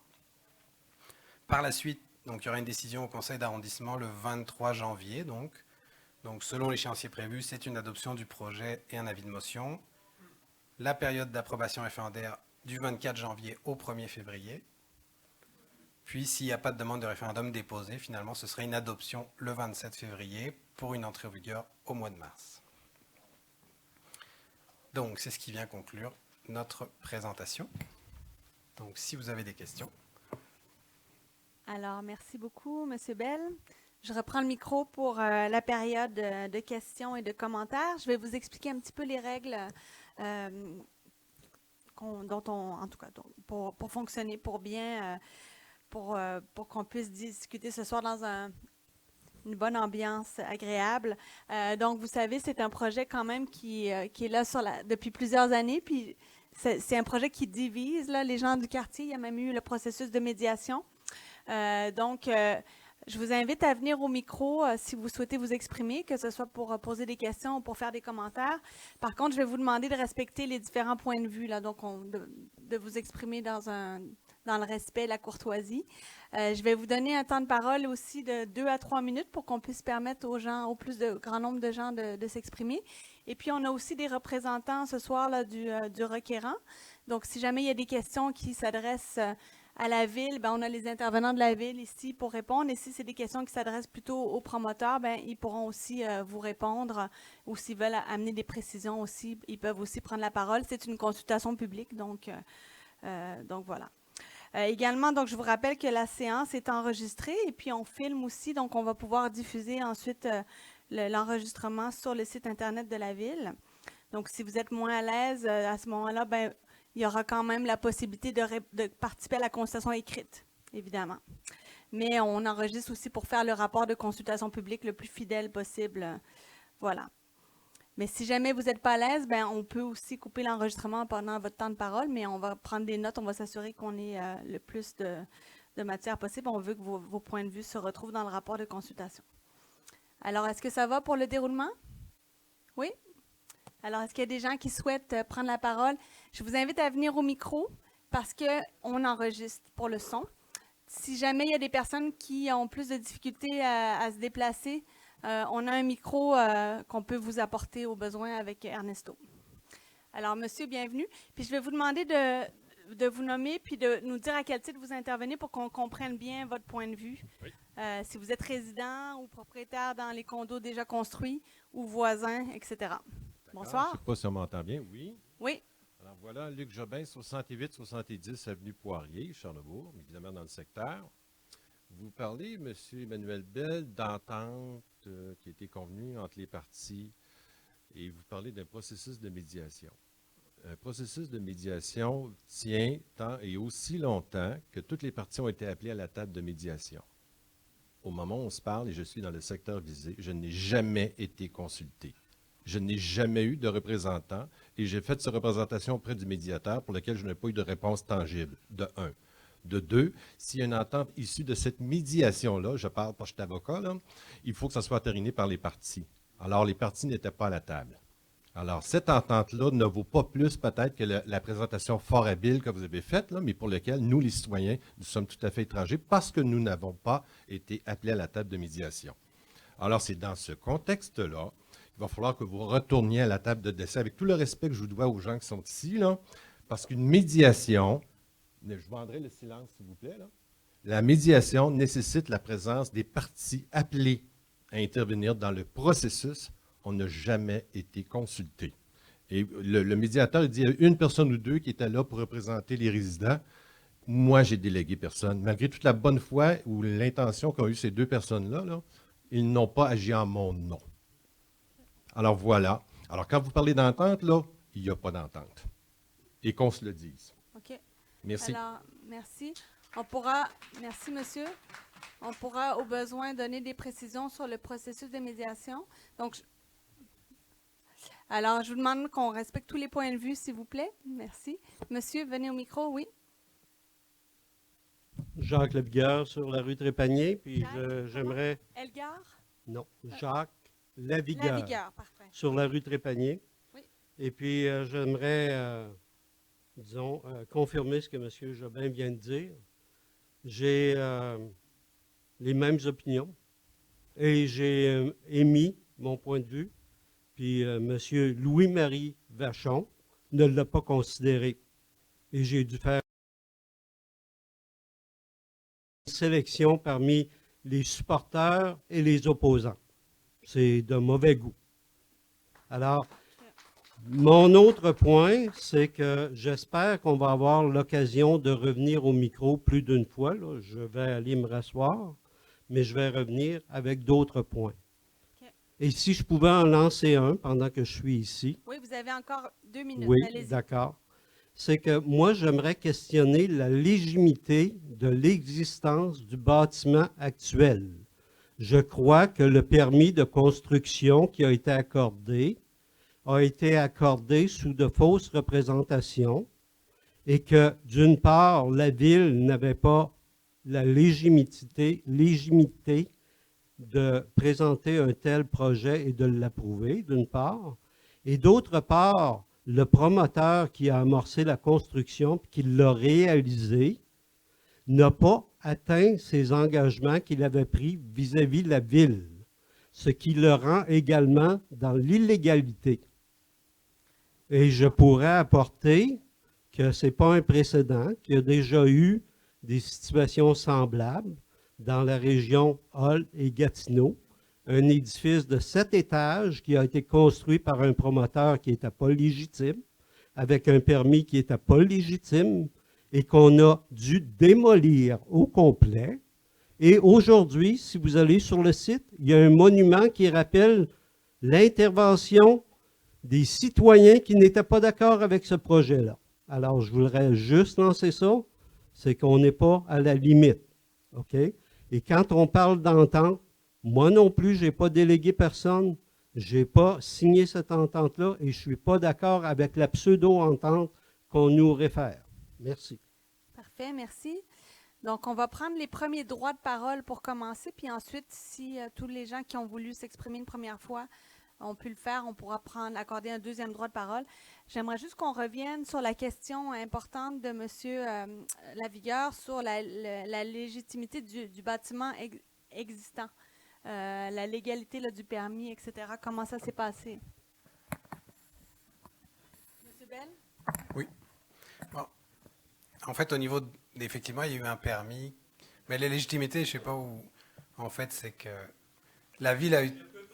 Par la suite, donc, il y aura une décision au conseil d'arrondissement le 23 janvier. Donc selon l'échéancier prévu, c'est une adoption du projet et un avis de motion. La période d'approbation référendaire du 24 janvier au 1er février. Puis, s'il n'y a pas de demande de référendum déposée, finalement, ce serait une adoption le 27 février pour une entrée en vigueur au mois de mars. Donc, c'est ce qui vient conclure notre présentation. Donc, si vous avez des questions. Alors, merci beaucoup, M. Bell. Je reprends le micro pour la période de questions et de commentaires. Je vais vous expliquer un petit peu les règles pour fonctionner, pour bien, pour qu'on puisse discuter ce soir dans une bonne ambiance agréable. Donc, vous savez, c'est un projet quand même qui est là depuis plusieurs années, puis c'est un projet qui divise là, les gens du quartier. Il y a même eu le processus de médiation. Je vous invite à venir au micro si vous souhaitez vous exprimer, que ce soit pour poser des questions ou pour faire des commentaires. Par contre, je vais vous demander de respecter les différents points de vue, là, donc de vous exprimer dans le respect et la courtoisie. Je vais vous donner un temps de parole aussi de 2 à 3 minutes pour qu'on puisse permettre aux gens, au plus de grand nombre de gens de s'exprimer. Et puis, on a aussi des représentants ce soir là, du requérant. Donc, si jamais il y a des questions qui s'adressent à la ville, on a les intervenants de la ville ici pour répondre. Et si c'est des questions qui s'adressent plutôt aux promoteurs, ils pourront aussi vous répondre. Ou s'ils veulent amener des précisions aussi, ils peuvent aussi prendre la parole. C'est une consultation publique, donc voilà. Également, donc, je vous rappelle que la séance est enregistrée et puis on filme aussi, donc on va pouvoir diffuser ensuite l'enregistrement sur le site Internet de la ville. Donc, si vous êtes moins à l'aise, à ce moment-là, il y aura quand même la possibilité de participer à la consultation écrite, évidemment. Mais on enregistre aussi pour faire le rapport de consultation publique le plus fidèle possible. Voilà. Mais si jamais vous n'êtes pas à l'aise, on peut aussi couper l'enregistrement pendant votre temps de parole, mais on va prendre des notes, on va s'assurer qu'on ait le plus de matière possible. On veut que vos points de vue se retrouvent dans le rapport de consultation. Alors, est-ce que ça va pour le déroulement? Oui? Alors, est-ce qu'il y a des gens qui souhaitent prendre la parole? Je vous invite à venir au micro parce qu'on enregistre pour le son. Si jamais il y a des personnes qui ont plus de difficultés à se déplacer, on a un micro qu'on peut vous apporter au besoin avec Ernesto. Alors, monsieur, bienvenue. Puis, je vais vous demander de vous nommer puis de nous dire à quel titre vous intervenez pour qu'on comprenne bien votre point de vue. Oui. Si vous êtes résident ou propriétaire dans les condos déjà construits ou voisins, etc. Bonsoir. Je ne sais pas si on m'entend bien. Oui. Oui. Alors voilà, Luc Jobin, 68-70 avenue Poirier, Charlebourg, évidemment dans le secteur. Vous parlez, M. Emmanuel Bell, d'entente qui a été convenue entre les parties et vous parlez d'un processus de médiation. Un processus de médiation tient tant et aussi longtemps que toutes les parties ont été appelées à la table de médiation. Au moment où on se parle, et je suis dans le secteur visé, je n'ai jamais été consulté. Je n'ai jamais eu de représentant et j'ai fait cette représentation auprès du médiateur pour lequel je n'ai pas eu de réponse tangible, de un. De deux, s'il y a une entente issue de cette médiation-là, je parle parce que je suis avocat, là, il faut que ça soit entériné par les parties. Alors, les parties n'étaient pas à la table. Alors, cette entente-là ne vaut pas plus peut-être que la présentation fort habile que vous avez faite, là, mais pour laquelle nous, les citoyens, nous sommes tout à fait étrangers parce que nous n'avons pas été appelés à la table de médiation. Alors, c'est dans ce contexte-là qu'il va falloir que vous retourniez à la table de décès avec tout le respect que je vous dois aux gens qui sont ici, là, parce qu'une médiation, je vous demanderai le silence, s'il vous plaît, là. La médiation nécessite la présence des parties appelées à intervenir dans le processus. On n'a jamais été consulté. Et le médiateur il dit qu'il y a une personne ou deux qui étaient là pour représenter les résidents. moi, j'ai délégué personne. Malgré toute la bonne foi ou l'intention qu'ont eu ces deux personnes-là, là, ils n'ont pas agi en mon nom. Alors voilà. Alors quand vous parlez d'entente, là, il n'y a pas d'entente. Et qu'on se le dise. OK. Merci. Alors, merci. Merci, monsieur. On pourra, au besoin, donner des précisions sur le processus de médiation. Donc, alors, je vous demande qu'on respecte tous les points de vue, s'il vous plaît. Merci. Monsieur, venez au micro, oui. Jacques Lavigueur sur la rue Trépanier, puis Jacques, j'aimerais... Elgar? Non, Jacques Lavigueur Lavigueur, parfait. sur la rue Trépanier. Oui. Et puis j'aimerais, disons, confirmer ce que M. Jobin vient de dire. J'ai les mêmes opinions et j'ai émis mon point de vue, puis M. Louis-Marie Vachon ne l'a pas considéré. Et j'ai dû faire une sélection parmi les supporters et les opposants. C'est de mauvais goût. Alors, mon autre point, c'est que j'espère qu'on va avoir l'occasion de revenir au micro plus d'une fois. Là. Je vais aller me rasseoir, mais je vais revenir avec d'autres points. OK. Et si je pouvais en lancer un pendant que je suis ici. Oui, vous avez encore 2 minutes. Oui, Allez-y. d'accord. C'est que moi, j'aimerais questionner la légitimité de l'existence du bâtiment actuel. Je crois que le permis de construction qui a été accordé sous de fausses représentations et que, d'une part, la Ville n'avait pas la légitimité de présenter un tel projet et de l'approuver, d'une part, et d'autre part, le promoteur qui a amorcé la construction et qui l'a réalisé n'a pas atteint ses engagements qu'il avait pris vis-à-vis de la Ville, ce qui le rend également dans l'illégalité. Et je pourrais apporter que ce n'est pas un précédent, qu'il y a déjà eu des situations semblables dans la région Hall et Gatineau, un édifice de 7 étages qui a été construit par un promoteur qui n'était pas légitime, avec un permis qui n'était pas légitime, et qu'on a dû démolir au complet. Et aujourd'hui, si vous allez sur le site, il y a un monument qui rappelle l'intervention des citoyens qui n'étaient pas d'accord avec ce projet-là. Alors, je voudrais juste lancer ça, c'est qu'on n'est pas à la limite. OK? Et quand on parle d'entente, moi non plus, je n'ai pas délégué personne, je n'ai pas signé cette entente-là et je ne suis pas d'accord avec la pseudo-entente qu'on nous réfère. Merci. Parfait, merci. Donc, on va prendre les premiers droits de parole pour commencer, puis ensuite, si tous les gens qui ont voulu s'exprimer une première fois ont pu le faire, on pourra accorder un deuxième droit de parole. J'aimerais juste qu'on revienne sur la question importante de M. Lavigueur sur la légitimité du bâtiment existant, la légalité là, du permis, etc. Comment ça s'est passé? M. Bell? Oui. Bon. En fait, au niveau effectivement, il y a eu un permis, mais la légitimité, je ne sais pas où. En fait, c'est que la ville a eu.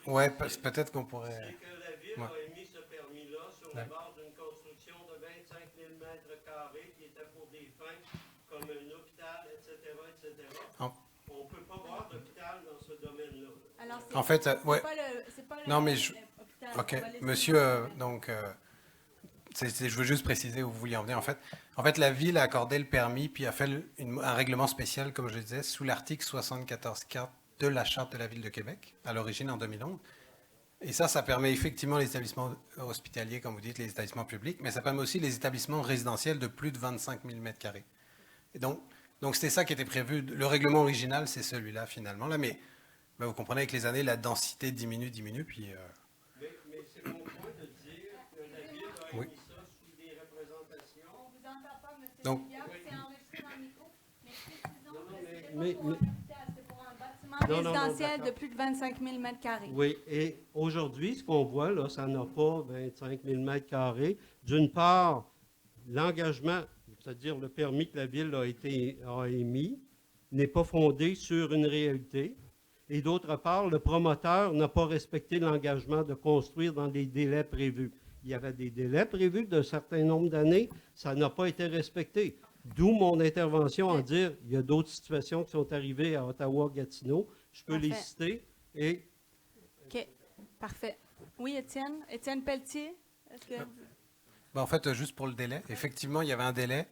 Ouais, peut-être qu'on pourrait. C'est que la Ville a émis ce permis-là sur la base d'une construction de 25 000 mètres carrés qui était pour des fins comme un hôpital, etc., etc. On ne peut pas voir d'hôpital dans ce domaine-là. Alors, En fait, ouais. c'est pas le Non, mais hôpital. OK. On va laisser Monsieur, donc, je veux juste préciser où vous vouliez en venir. En fait, la Ville a accordé le permis puis a fait un règlement spécial, comme je le disais, sous l'article 74.4 de la Charte de la Ville de Québec, à l'origine en 2011. Et ça permet effectivement les établissements hospitaliers, comme vous dites, les établissements publics, mais ça permet aussi les établissements résidentiels de plus de 25 000 m². Et donc c'était ça qui était prévu. Le règlement original, c'est celui-là, finalement. Là, mais vous comprenez, avec les années, la densité diminue, puis... Mais c'est mon point de dire que la Ville a émis ça sous des représentations. On ne vous entend pas, M. Donc- Lavigueur, c'est enregistré dans le micro. Mais précisons que c'était mais- pas pour un mais- hôpital, c'était pour un bâtiment résidentiel de plus de 25 000 m². Oui, et aujourd'hui, ce qu'on voit, là, ça n'a pas 25 000 m². D'une part, l'engagement, c'est-à-dire le permis que la Ville a émis, n'est pas fondé sur une réalité. Et d'autre part, le promoteur n'a pas respecté l'engagement de construire dans les délais prévus. Il y avait des délais prévus d'un certain nombre d'années, ça n'a pas été respecté. D'où mon intervention en dire, il y a d'autres situations qui sont arrivées à Ottawa-Gatineau. Je peux les Parfait. citer et OK. Parfait. Oui, Étienne. Étienne Pelletier, est-ce que... Ben, en fait, juste pour le délai, effectivement, il y avait un délai.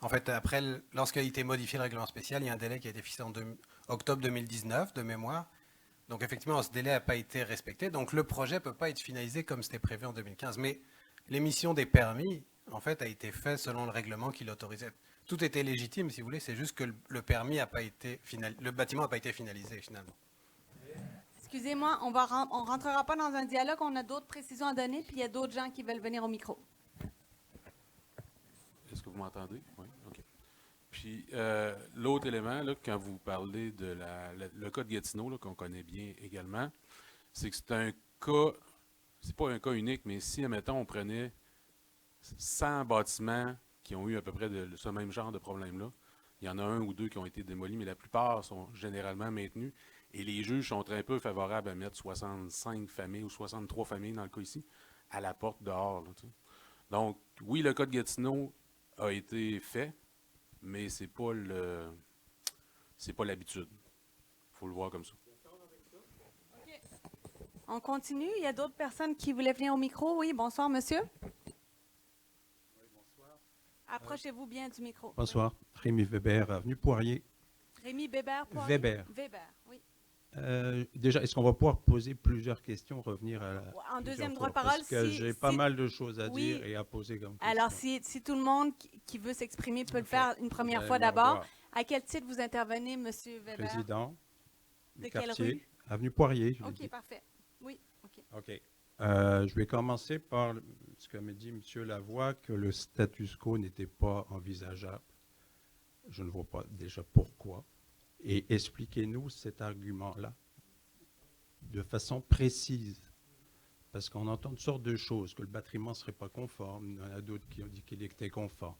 En fait, après, lorsqu'il a été modifié le règlement spécial, il y a un délai qui a été fixé en octobre 2019, de mémoire. Donc, effectivement, ce délai n'a pas été respecté. Donc, le projet ne peut pas être finalisé comme c'était prévu en 2015. Mais l'émission des permis, en fait, a été faite selon le règlement qui l'autorisait. Tout était légitime, si vous voulez. C'est juste que le permis n'a pas été le bâtiment n'a pas été finalisé, finalement. Excusez-moi, on rentrera pas dans un dialogue. On a d'autres précisions à donner, puis il y a d'autres gens qui veulent venir au micro. Est-ce que vous m'entendez? Oui, OK. Puis, l'autre élément, là, quand vous parlez de le cas de Gatineau, là, qu'on connaît bien également, c'est que c'est un cas, c'est pas un cas unique, mais si, admettons, on prenait 100 bâtiments qui ont eu à peu près ce même genre de problème-là, il y en a un ou deux qui ont été démolis, mais la plupart sont généralement maintenus. Et les juges sont un peu favorables à mettre 65 familles ou 63 familles, dans le cas ici, à la porte dehors. Là, tu sais. Donc, oui, le cas de Gatineau a été fait, mais c'est pas l'habitude. Il faut le voir comme ça. On continue. Il y a d'autres personnes qui voulaient venir au micro. Oui, bonsoir, monsieur. Approchez-vous bien du micro. Bonsoir, Rémi Weber, avenue Poirier. Rémi Weber. Weber. Weber, oui. Déjà, est-ce qu'on va pouvoir poser plusieurs questions, revenir à la... En deuxième fois, droit de parole, parce que j'ai pas mal de choses à dire et à poser comme question. Alors, si tout le monde qui veut s'exprimer peut le faire une première fois Vous allez me d'abord. revoir. À quel titre vous intervenez, monsieur Weber? Président De du quelle quartier, rue? avenue Poirier. Je l'ai OK, dit. parfait. Oui, OK. OK. Je vais commencer par ce que me dit M. Lavoie, que le status quo n'était pas envisageable. Je ne vois pas déjà pourquoi. Et expliquez-nous cet argument-là de façon précise. Parce qu'on entend toutes sortes de choses, que le bâtiment ne serait pas conforme, il y en a d'autres qui ont dit qu'il était conforme.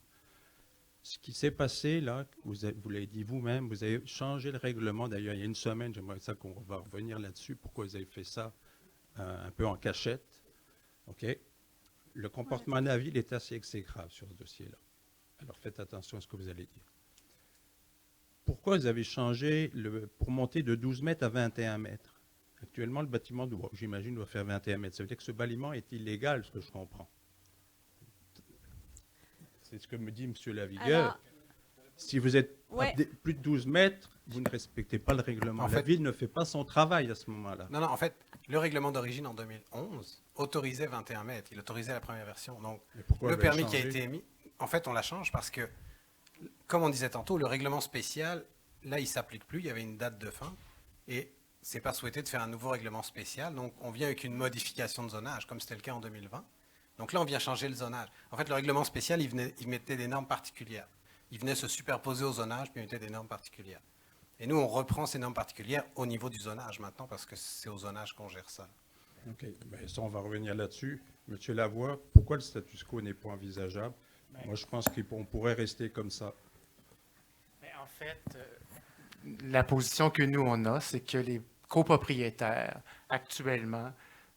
Ce qui s'est passé là, vous l'avez dit vous-même, vous avez changé le règlement. D'ailleurs, il y a une semaine, j'aimerais ça qu'on va revenir là-dessus, pourquoi vous avez fait ça un peu en cachette. OK? Le comportement de la ville est assez exécrable sur ce dossier-là. Alors faites attention à ce que vous allez dire. Pourquoi vous avez changé pour monter de 12 mètres à 21 mètres? Actuellement, le bâtiment, j'imagine, doit faire 21 mètres. Ça veut dire que ce bâtiment est illégal, ce que je comprends. C'est ce que me dit M. Lavigueur. Alors, si vous êtes ouais. à plus de 12 mètres, vous ne respectez pas le règlement. En La fait- ville ne fait pas son travail à ce moment-là. Non, en fait, le règlement d'origine en 2011 autorisait 21 mètres. Il autorisait la première version. Donc, Mais pourquoi le vous l'avez permis qui a changé? été émis, en fait, on la change parce que, comme on disait tantôt, le règlement spécial, là, il ne s'applique plus. Il y avait une date de fin. Et c'est pas souhaité de faire un nouveau règlement spécial. Donc, on vient avec une modification de zonage, comme c'était le cas en 2020. Donc là, on vient changer le zonage. En fait, le règlement spécial, il mettait des normes particulières. Il venait se superposer au zonage, puis il mettait des normes particulières. Et nous, on reprend ces normes particulières au niveau du zonage maintenant, parce que c'est au zonage qu'on gère ça. OK. Ben, ça, on va revenir là-dessus. Monsieur Lavoie, pourquoi le status quo n'est pas envisageable? Moi, je pense qu'on pourrait rester comme ça. Mais en fait, la position que nous, on a, c'est que les copropriétaires, actuellement,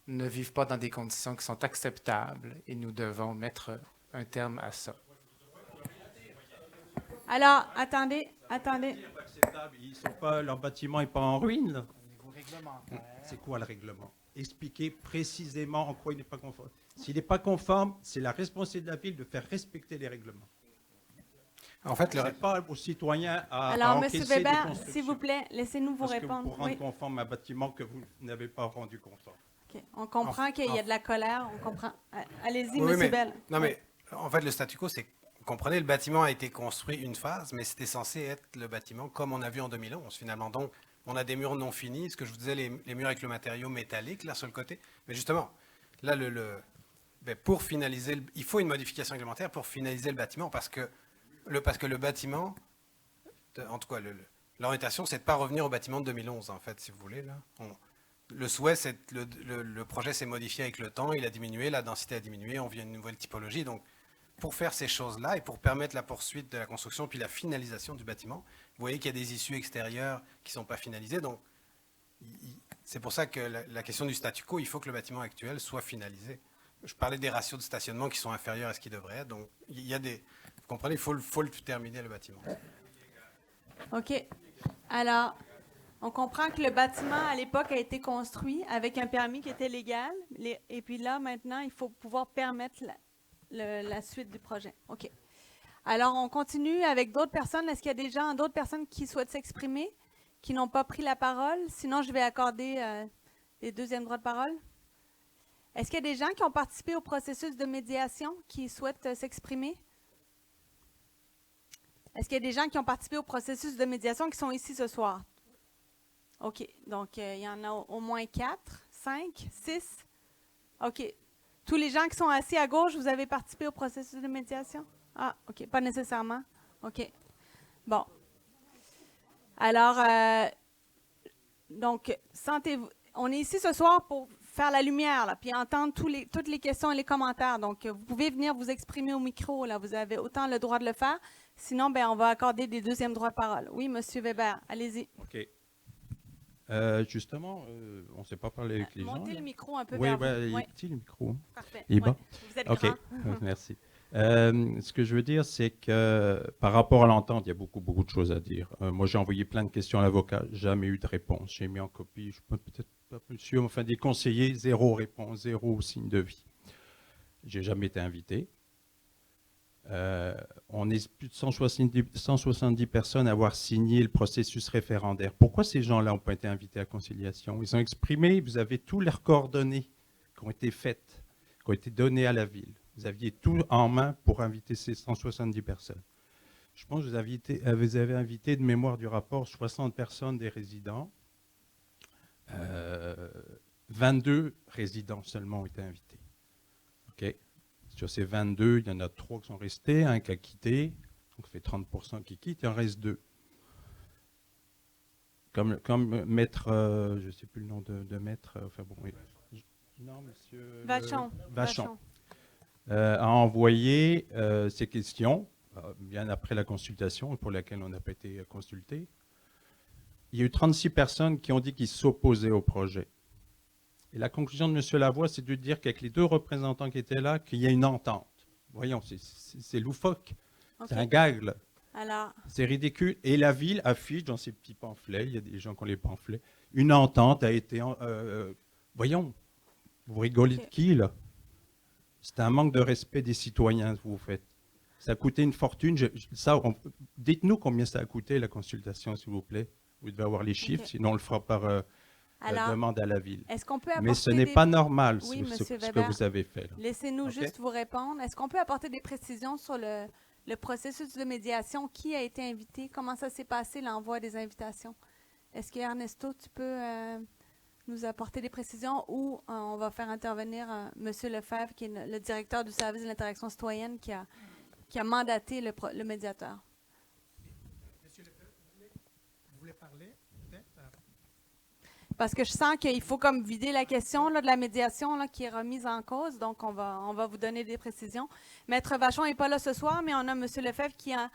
ne vivent pas dans des conditions qui sont acceptables et nous devons mettre un terme à ça. Alors, attendez. Leur bâtiment n'est pas en ruine, là. Au niveau réglementaire. C'est quoi le règlement? Expliquez précisément en quoi il n'est pas conforme. S'il n'est pas conforme, c'est la responsabilité de la ville de faire respecter les règlements. En fait, Ce n'est pas aux citoyens à Alors, encaisser M. des Weber, constructions. s'il vous plaît, laissez-nous vous Parce que répondre. pour rendre Oui. conforme un bâtiment que vous n'avez pas rendu conforme. OK. On comprend qu'il y a de la colère. On comprend. Allez-y, Oui, M. mais- Bell. Non, mais en fait, le statu quo, c'est, vous comprenez, le bâtiment a été construit une phase, mais c'était censé être le bâtiment comme on a vu en 2011, finalement. Donc, on a des murs non finis, ce que je vous disais, les murs avec le matériau métallique, là, sur le côté. Mais justement, là, pour finaliser, il faut une modification réglementaire pour finaliser le bâtiment, parce que le bâtiment, en tout cas, l'orientation, c'est de ne pas revenir au bâtiment de 2011, en fait, si vous voulez, là. Le souhait, c'est le projet s'est modifié avec le temps, il a diminué, la densité a diminué, on vient une nouvelle typologie. Donc, pour faire ces choses-là et pour permettre la poursuite de la construction puis la finalisation du bâtiment, vous voyez qu'il y a des issues extérieures qui ne sont pas finalisées. Donc, c'est pour ça que la question du statu quo, il faut que le bâtiment actuel soit finalisé. Je parlais des ratios de stationnement qui sont inférieurs à ce qu'ils devraient être. Donc, vous comprenez, il faut le terminer, le bâtiment. OK. Alors, on comprend que le bâtiment, à l'époque, a été construit avec un permis qui était légal. Et puis là, maintenant, il faut pouvoir permettre la suite du projet. OK. Alors, on continue avec d'autres personnes. Est-ce qu'il y a d'autres personnes qui souhaitent s'exprimer, qui n'ont pas pris la parole? Sinon, je vais accorder les deuxièmes droits de parole. Est-ce qu'il y a des gens qui ont participé au processus de médiation qui souhaitent s'exprimer? Est-ce qu'il y a des gens qui ont participé au processus de médiation qui sont ici ce soir? OK. Donc, il y en a au moins 4, 5, 6. OK. Tous les gens qui sont assis à gauche, vous avez participé au processus de médiation? Ah, OK. Pas nécessairement. OK. Bon. Alors, donc, sentez-vous. On est ici ce soir pour faire la lumière, là, puis entendre toutes les questions et les commentaires. Donc, vous pouvez venir vous exprimer au micro, là. Vous avez autant le droit de le faire. Sinon, ben, on va accorder des deuxièmes droits de parole. Oui, M. Weber, allez-y. OK. Justement, on ne s'est pas parlé avec les gens. Montez le micro un peu Oui, vers vous. il est petit le micro. Parfait. Il est bas? Vous êtes OK, grand. merci. Ce que je veux dire, c'est que par rapport à l'entente, il y a beaucoup de choses à dire. Moi, j'ai envoyé plein de questions à l'avocat, jamais eu de réponse. J'ai mis en copie, je peux peut-être pas monsieur, enfin des conseillers, 0 réponse, 0 signe de vie. J'ai jamais été invité. On est plus de 170 personnes à avoir signé le processus référendaire. Pourquoi ces gens-là n'ont pas été invités à conciliation? Ils ont exprimé, vous avez tous leurs coordonnées qui ont été faites, qui ont été données à la ville. Vous aviez tout en main pour inviter ces 170 personnes. Je pense que vous avez invité de mémoire du rapport 60 personnes des résidents. 22 résidents seulement ont été invités. OK? Sur ces 22, il y en a 3 qui sont restés, un qui a quitté, donc ça fait 30% qui quittent, il en reste 2. Comme maître, je ne sais plus le nom de maître, enfin bon, oui. Non, monsieur Vachon. A envoyé ces questions, bien après la consultation, pour laquelle on n'a pas été consulté. Il y a eu 36 personnes qui ont dit qu'ils s'opposaient au projet. Et la conclusion de M. Lavoie, c'est de dire qu'avec les 2 représentants qui étaient là, qu'il y a une entente. Voyons, c'est loufoque. Okay. C'est un gag, là. Alors... C'est ridicule. Et la ville affiche dans ses petits pamphlets, il y a des gens qui ont les pamphlets, une entente a été... voyons, vous rigolez de qui, là? C'est un manque de respect des citoyens que vous faites. Ça a coûté une fortune. Dites-nous combien ça a coûté, la consultation, s'il vous plaît. Vous devez avoir les chiffres, sinon on le fera par... Alors, demande à la ville. Est-ce qu'on peut apporter mais ce n'est pas normal oui, ce que vous avez fait. Laissez-nous juste vous répondre. Est-ce qu'on peut apporter des précisions sur le processus de médiation? Qui a été invité? Comment ça s'est passé, l'envoi des invitations? Est-ce que Ernesto, tu peux nous apporter des précisions ou on va faire intervenir M. Lefebvre, qui est le directeur du service de l'interaction citoyenne, qui a mandaté le médiateur? M. Lefebvre, vous voulez parler? Parce que je sens qu'il faut comme vider la question là, de la médiation là, qui est remise en cause. Donc, on va vous donner des précisions. Maître Vachon n'est pas là ce soir, mais on a M. Lefebvre qui a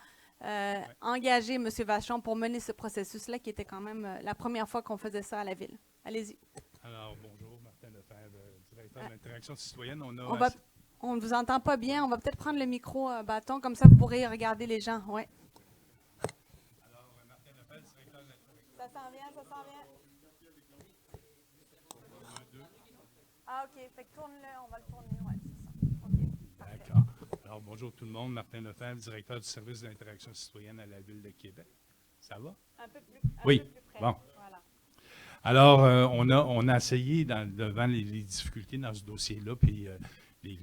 engagé M. Vachon pour mener ce processus-là, qui était quand même la première fois qu'on faisait ça à la ville. Allez-y. Alors, bonjour, Martin Lefebvre, directeur de l'interaction citoyenne. On ne vous entend pas bien. On va peut-être prendre le micro bâton, comme ça vous pourrez regarder les gens. Ouais. Alors, Martin Lefebvre, directeur de l'interaction. Ça s'en vient, ça s'en vient. Ah, OK. Fait que tourne-le, on va le tourner. Oui, c'est ça. OK. D'accord. Alors, bonjour tout le monde. Martin Lefebvre, directeur du service de l'interaction citoyenne à la Ville de Québec. Ça va? Un peu plus, oui. Peu plus près. Bon. Voilà. Alors, on a essayé, devant les difficultés dans ce dossier-là, puis les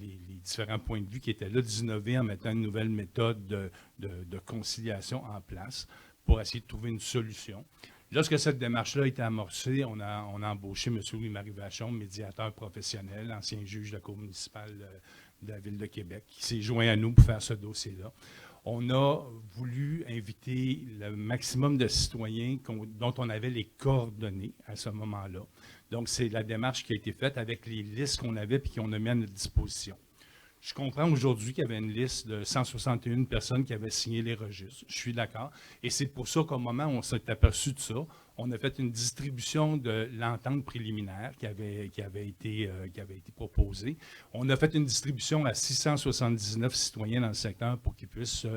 différents points de vue qui étaient là, d'innover en mettant une nouvelle méthode de conciliation en place pour essayer de trouver une solution. Lorsque cette démarche-là a été amorcée, on a embauché M. Louis-Marie Vachon, médiateur professionnel, ancien juge de la Cour municipale de la Ville de Québec, qui s'est joint à nous pour faire ce dossier-là. On a voulu inviter le maximum de citoyens dont on avait les coordonnées à ce moment-là. Donc, c'est la démarche qui a été faite avec les listes qu'on avait et qu'on a mis à notre disposition. Je comprends aujourd'hui qu'il y avait une liste de 161 personnes qui avaient signé les registres. Je suis d'accord. Et c'est pour ça qu'au moment où on s'est aperçu de ça, on a fait une distribution de l'entente préliminaire qui avait été proposée. On a fait une distribution à 679 citoyens dans le secteur pour qu'ils puissent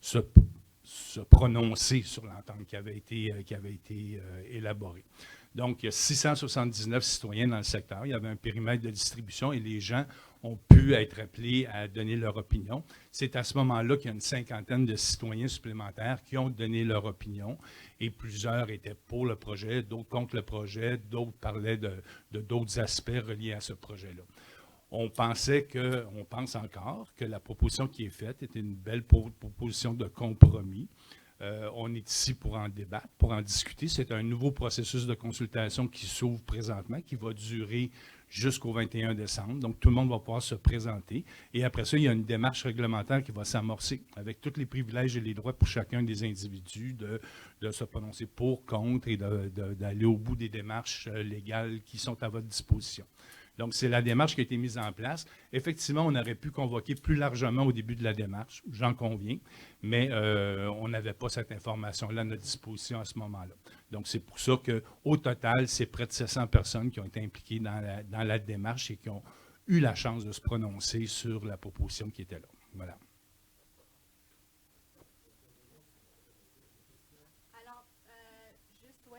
se prononcer sur l'entente qui avait été élaborée. Donc, il y a 679 citoyens dans le secteur. Il y avait un périmètre de distribution et les gens ont pu être appelés à donner leur opinion. C'est à ce moment-là qu'il y a une cinquantaine de citoyens supplémentaires qui ont donné leur opinion et plusieurs étaient pour le projet, d'autres contre le projet, d'autres parlaient de d'autres aspects reliés à ce projet-là. On pense encore que la proposition qui est faite est une belle proposition de compromis. On est ici pour en débattre, pour en discuter. C'est un nouveau processus de consultation qui s'ouvre présentement, qui va durer jusqu'au 21 décembre. Donc, tout le monde va pouvoir se présenter. Et après ça, il y a une démarche réglementaire qui va s'amorcer avec tous les privilèges et les droits pour chacun des individus de se prononcer pour, contre et d'aller au bout des démarches légales qui sont à votre disposition. Donc, c'est la démarche qui a été mise en place. Effectivement, on aurait pu convoquer plus largement au début de la démarche, j'en conviens, mais on n'avait pas cette information-là à notre disposition à ce moment-là. Donc, c'est pour ça qu'au total, c'est près de 700 personnes qui ont été impliquées dans la démarche et qui ont eu la chance de se prononcer sur la proposition qui était là. Voilà.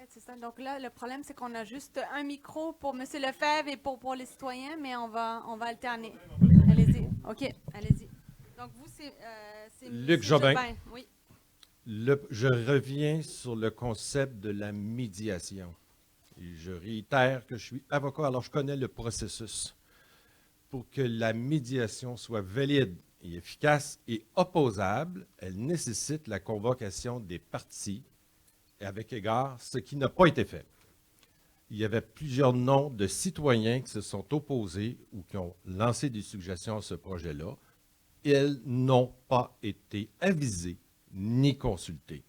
C'est ça. Donc là, le problème, c'est qu'on a juste un micro pour M. Lefebvre et pour les citoyens, mais on va alterner. Allez-y. OK, allez-y. Donc vous, c'est Luc Jobin. Oui. Je reviens sur le concept de la médiation. Et je réitère que je suis avocat, alors je connais le processus. Pour que la médiation soit valide et efficace et opposable, elle nécessite la convocation des parties et avec égard, ce qui n'a pas été fait. Il y avait plusieurs noms de citoyens qui se sont opposés ou qui ont lancé des suggestions à ce projet-là. Ils n'ont pas été avisés ni consultés.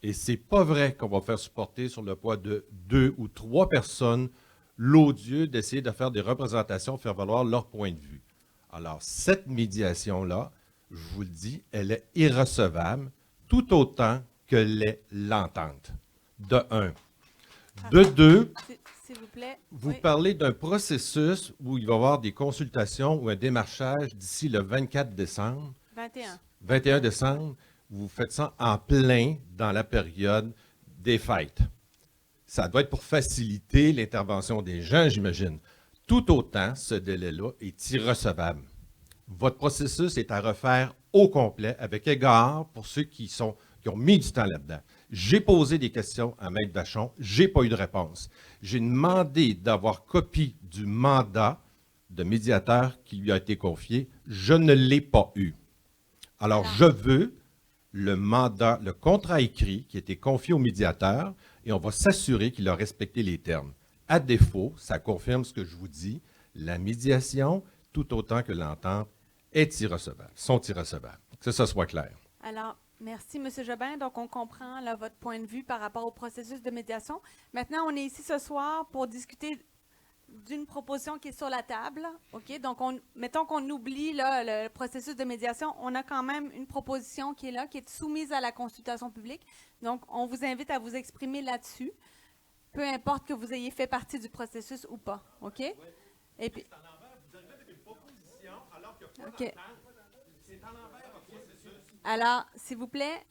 Et ce n'est pas vrai qu'on va faire supporter sur le poids de 2 ou 3 personnes l'odieux d'essayer de faire des représentations, faire valoir leur point de vue. Alors, cette médiation-là, je vous le dis, elle est irrecevable, tout autant que l'est l'entente, de 1. De 2, s'il vous plaît. Vous Oui. parlez d'un processus où il va y avoir des consultations ou un démarchage d'ici le 24 décembre. 21. 21 décembre, vous faites ça en plein dans la période des fêtes. Ça doit être pour faciliter l'intervention des gens, j'imagine. Tout autant, ce délai-là est irrecevable. Votre processus est à refaire au complet, avec égard pour ceux qui ont mis du temps là-dedans. J'ai posé des questions à Maître Vachon, je n'ai pas eu de réponse. J'ai demandé d'avoir copie du mandat de médiateur qui lui a été confié. Je ne l'ai pas eu. Alors, je veux le mandat, le contrat écrit qui a été confié au médiateur et on va s'assurer qu'il a respecté les termes. À défaut, ça confirme ce que je vous dis, la médiation, tout autant que l'entente, sont irrecevables. Que ça soit clair. Alors, merci, M. Jobin. Donc, on comprend là, votre point de vue par rapport au processus de médiation. Maintenant, on est ici ce soir pour discuter d'une proposition qui est sur la table. OK? Donc, mettons qu'on oublie là, le processus de médiation. On a quand même une proposition qui est là, qui est soumise à la consultation publique. Donc, on vous invite à vous exprimer là-dessus, peu importe que vous ayez fait partie du processus ou pas. OK? Oui. Et puis, OK. Alors, s'il vous plaît,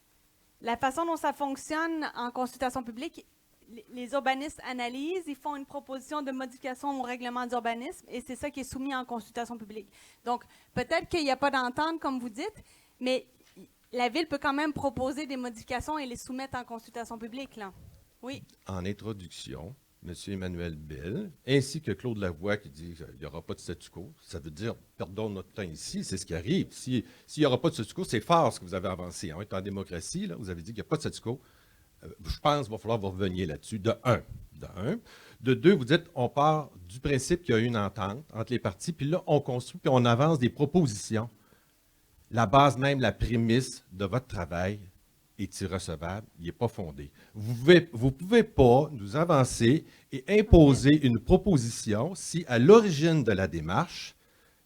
la façon dont ça fonctionne en consultation publique, les urbanistes analysent, ils font une proposition de modification au règlement d'urbanisme et c'est ça qui est soumis en consultation publique. Donc, peut-être qu'il n'y a pas d'entente, comme vous dites, mais la Ville peut quand même proposer des modifications et les soumettre en consultation publique, là. Oui. En introduction, M. Emmanuel Bell, ainsi que Claude Lavoie qui dit qu'il n'y aura pas de statu quo. Ça veut dire, perdons notre temps ici, c'est ce qui arrive. S'il n'y aura pas de statu quo, c'est fort ce que vous avez avancé. On est en démocratie, là, vous avez dit qu'il n'y a pas de statu quo. Je pense qu'il va falloir que vous reveniez là-dessus, de un. De deux, vous dites, on part du principe qu'il y a une entente entre les parties, puis là, on construit, puis on avance des propositions. La base même, la prémisse de votre travail est irrecevable, il n'est pas fondé. Vous pouvez pas nous avancer et imposer une proposition si à l'origine de la démarche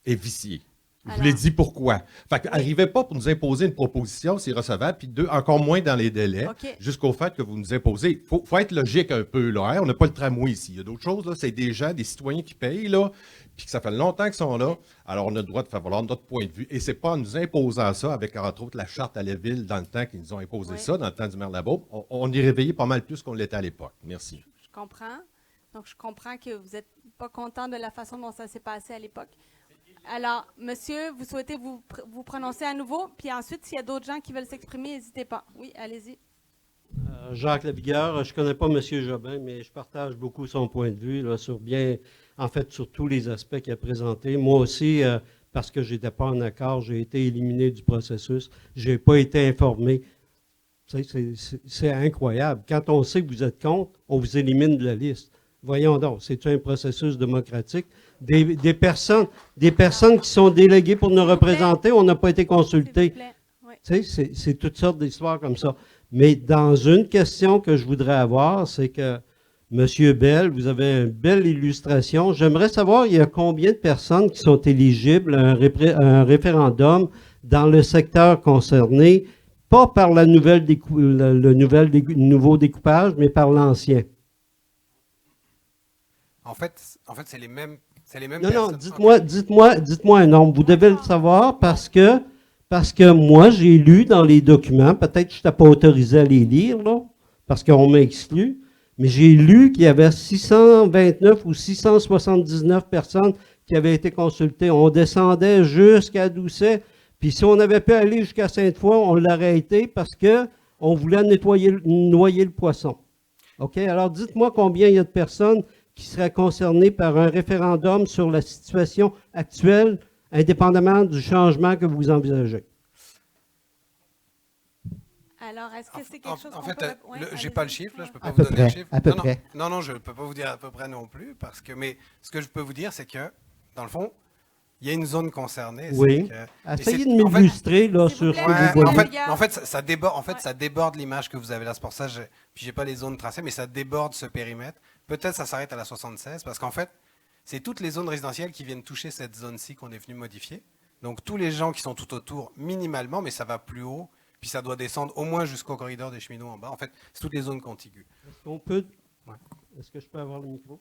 est viciée. Je Alors- vous l'ai dit pourquoi. Fait que arrivez pas pour nous imposer une proposition, c'est recevable, puis deux, encore moins dans les délais, OK. jusqu'au fait que vous nous imposez. Faut être logique un peu, là. Hein? On n'a pas le tramway ici. Il y a d'autres choses, là. C'est des gens, des citoyens qui payent, là, puis que ça fait longtemps qu'ils sont là. Alors, on a le droit de faire valoir notre point de vue. Et c'est pas en nous imposant ça, avec, entre autres, la charte à la ville dans le temps qu'ils nous ont imposé Oui. ça, dans le temps du maire Labaume. On y réveillait pas mal plus qu'on l'était à l'époque. Merci. Je comprends. Donc, je comprends que vous n'êtes pas content de la façon dont ça s'est passé à l'époque. Alors, monsieur, vous souhaitez vous prononcer à nouveau, puis ensuite, s'il y a d'autres gens qui veulent s'exprimer, n'hésitez pas. Oui, allez-y. Jacques Lavigueur, je ne connais pas M. Jobin, mais je partage beaucoup son point de vue là, sur sur tous les aspects qu'il a présentés. Moi aussi, parce que je n'étais pas en accord, j'ai été éliminé du processus. Je n'ai pas été informé. C'est incroyable. Quand on sait que vous êtes contre, on vous élimine de la liste. Voyons donc, c'est un processus démocratique. Des personnes qui sont déléguées pour nous représenter, on n'a pas été S'il vous consultés. plaît. Oui. C'est toutes sortes d'histoires comme ça. Mais dans une question que je voudrais avoir, c'est que, M. Bell, vous avez une belle illustration. J'aimerais savoir, il y a combien de personnes qui sont éligibles à un référendum dans le secteur concerné, pas par le nouveau découpage, mais par l'ancien. En fait, c'est les mêmes Non, personnes. dites-moi un nombre. Vous devez le savoir parce que moi, j'ai lu dans les documents, peut-être que je n'étais pas autorisé à les lire, là, parce qu'on m'a exclu, mais j'ai lu qu'il y avait 629 ou 679 personnes qui avaient été consultées. On descendait jusqu'à Doucet, puis si on avait pu aller jusqu'à Sainte-Foy, on l'aurait été parce qu'on voulait noyer le poisson. OK? Alors, dites-moi combien il y a de personnes qui seraient concernées par un référendum sur la situation actuelle, indépendamment du changement que vous envisagez. Alors, est-ce que c'est quelque chose En qu'on fait, peut... Oui, j'ai allez-y. pas le chiffre, là, je peux pas À vous peu donner le près, chiffre. à peu Non, près. non, je ne peux pas vous dire à peu près non plus, mais ce que je peux vous dire, c'est que, dans le fond, il y a une zone concernée. Oui. Essayez de en fait- m'illustrer là, sur ce que Ouais, vous voyez. en fait, ça déborde, ça déborde l'image que vous avez là. C'est pour ça, puis j'ai pas les zones tracées, mais ça déborde ce périmètre. Peut-être ça s'arrête à la 76, parce qu'en fait, c'est toutes les zones résidentielles qui viennent toucher cette zone-ci qu'on est venu modifier. Donc tous les gens qui sont tout autour, minimalement, mais ça va plus haut, puis ça doit descendre au moins jusqu'au corridor des cheminots en bas. En fait, c'est toutes les zones contiguës. Est-ce que je peux avoir le micro?